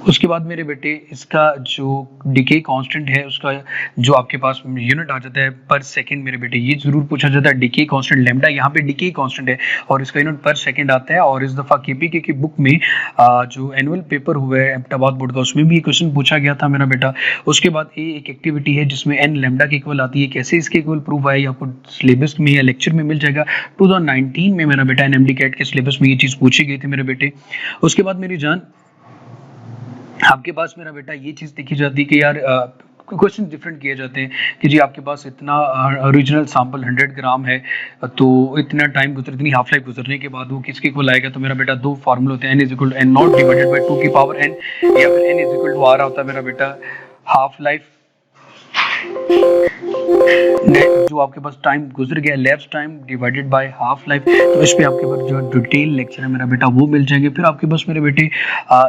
Speaker 1: उसके बाद मेरे बेटे इसका जो डिके कांस्टेंट है उसका जो आपके पास यूनिट आ जाता है पर सेकंड। मेरे बेटे ये जरूर पूछा जाता है डिके कांस्टेंट लैम्डा, यहाँ पे डिके कांस्टेंट है और इसका यूनिट पर सेकंड आता है। और इस दफ़ा केपीके की बुक में जो एनुअल पेपर हुआ है अहमदाबाद बोर्ड का उसमें भी ये क्वेश्चन पूछा गया था मेरा बेटा। उसके बाद ये एक एक्टिविटी है जिसमें एन लैम्डा के इक्वल आती है। कैसे इसके इक्वल प्रूफ आए आपको सिलेबस में या लेक्चर में मिल जाएगा। 2019 में मेरा बेटा एनएमडी कैट के सिलेबस में ये चीज़ पूछी गई थी मेरे बेटे। उसके बाद मेरी जान आपके पास मेरा बेटा ये चीज़ देखी जाती है कि यार क्वेश्चन डिफरेंट किए जाते हैं कि जी आपके पास इतना ओरिजिनल सैंपल 100 ग्राम है तो इतना टाइम इतनी हाफ लाइफ गुजरने के बाद वो किसके इक्वल आएगा। तो मेरा बेटा दो फार्मूला होते हैं, n is equal to n not divided by 2 की पावर n, या फिर n इज इक्वल टू आ रहा होता है मेरा बेटा हाफ लाइफ जो आपके पास टाइम गुजर गया lapse time divided by half life. तो इस पे आपके पास जो डिटेल लेक्चर है मेरा बेटा वो मिल जाएंगे। फिर आपके पास मेरे बेटे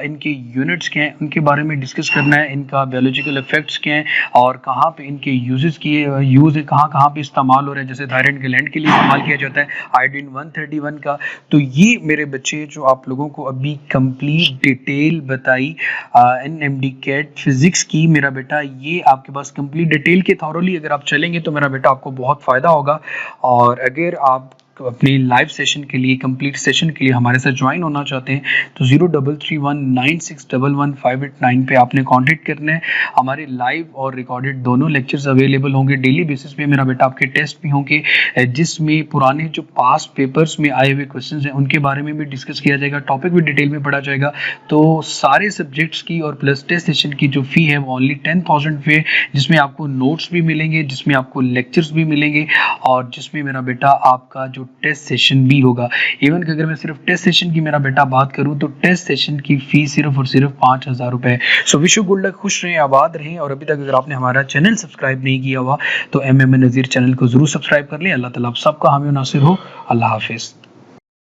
Speaker 1: इनके यूनिट्स क्या हैं उनके बारे में डिस्कस करना है, इनका बायोलॉजिकल इफेक्ट्स क्या हैं और कहाँ पे इनके यूजेस की यूज है, कहाँ कहाँ पे इस्तेमाल हो रहा है। जैसे थायराइड ग्लैंड के लिए इस्तेमाल किया जाता है आयोडीन 131 का। तो ये मेरे बच्चे जो आप लोगों को अभी कंप्लीट डिटेल बताई एनएमडी कैट फिजिक्स की मेरा बेटा, ये आपके पास कंप्लीट डिटेल के थॉरोली अगर आप चलेंगे तो मेरा बेटा आपको बहुत फ़ायदा होगा। और अगर आप अपनी लाइव सेशन के लिए कंप्लीट सेशन के लिए हमारे साथ ज्वाइन होना चाहते हैं तो 0331961158 पे आपने कांटेक्ट करना है। हमारे लाइव और रिकॉर्डेड दोनों लेक्चर्स अवेलेबल होंगे डेली बेसिस पे मेरा बेटा। आपके टेस्ट भी होंगे जिसमें पुराने जो पास्ट पेपर्स में आए हुए क्वेश्चंस हैं उनके बारे में भी डिस्कस किया जाएगा, टॉपिक भी डिटेल में पढ़ा जाएगा। तो सारे सब्जेक्ट्स की और प्लस टेस्ट सेशन की जो फ़ी है वो ओनली 10,000 पे, जिसमें आपको नोट्स भी मिलेंगे, जिसमें आपको लेक्चर्स भी मिलेंगे और जिसमें मेरा बेटा आपका जो टेस्ट सेशन भी होगा। इवन कि अगर मैं सिर्फ टेस्ट सेशन की मेरा बेटा बात करूं तो टेस्ट सेशन की फीस सिर्फ और सिर्फ 5,000 रुपए है। So wish you good luck, खुश रहें, आबाद रहें। और अभी तक अगर आपने हमारा चैनल सब्सक्राइब नहीं किया हुआ तो एमएमए नज़ीर चैनल को जरूर सब्सक्राइब कर लें। अल्लाह ताला आप सबका हामी नासिर हो। अल्लाह हाफिज़।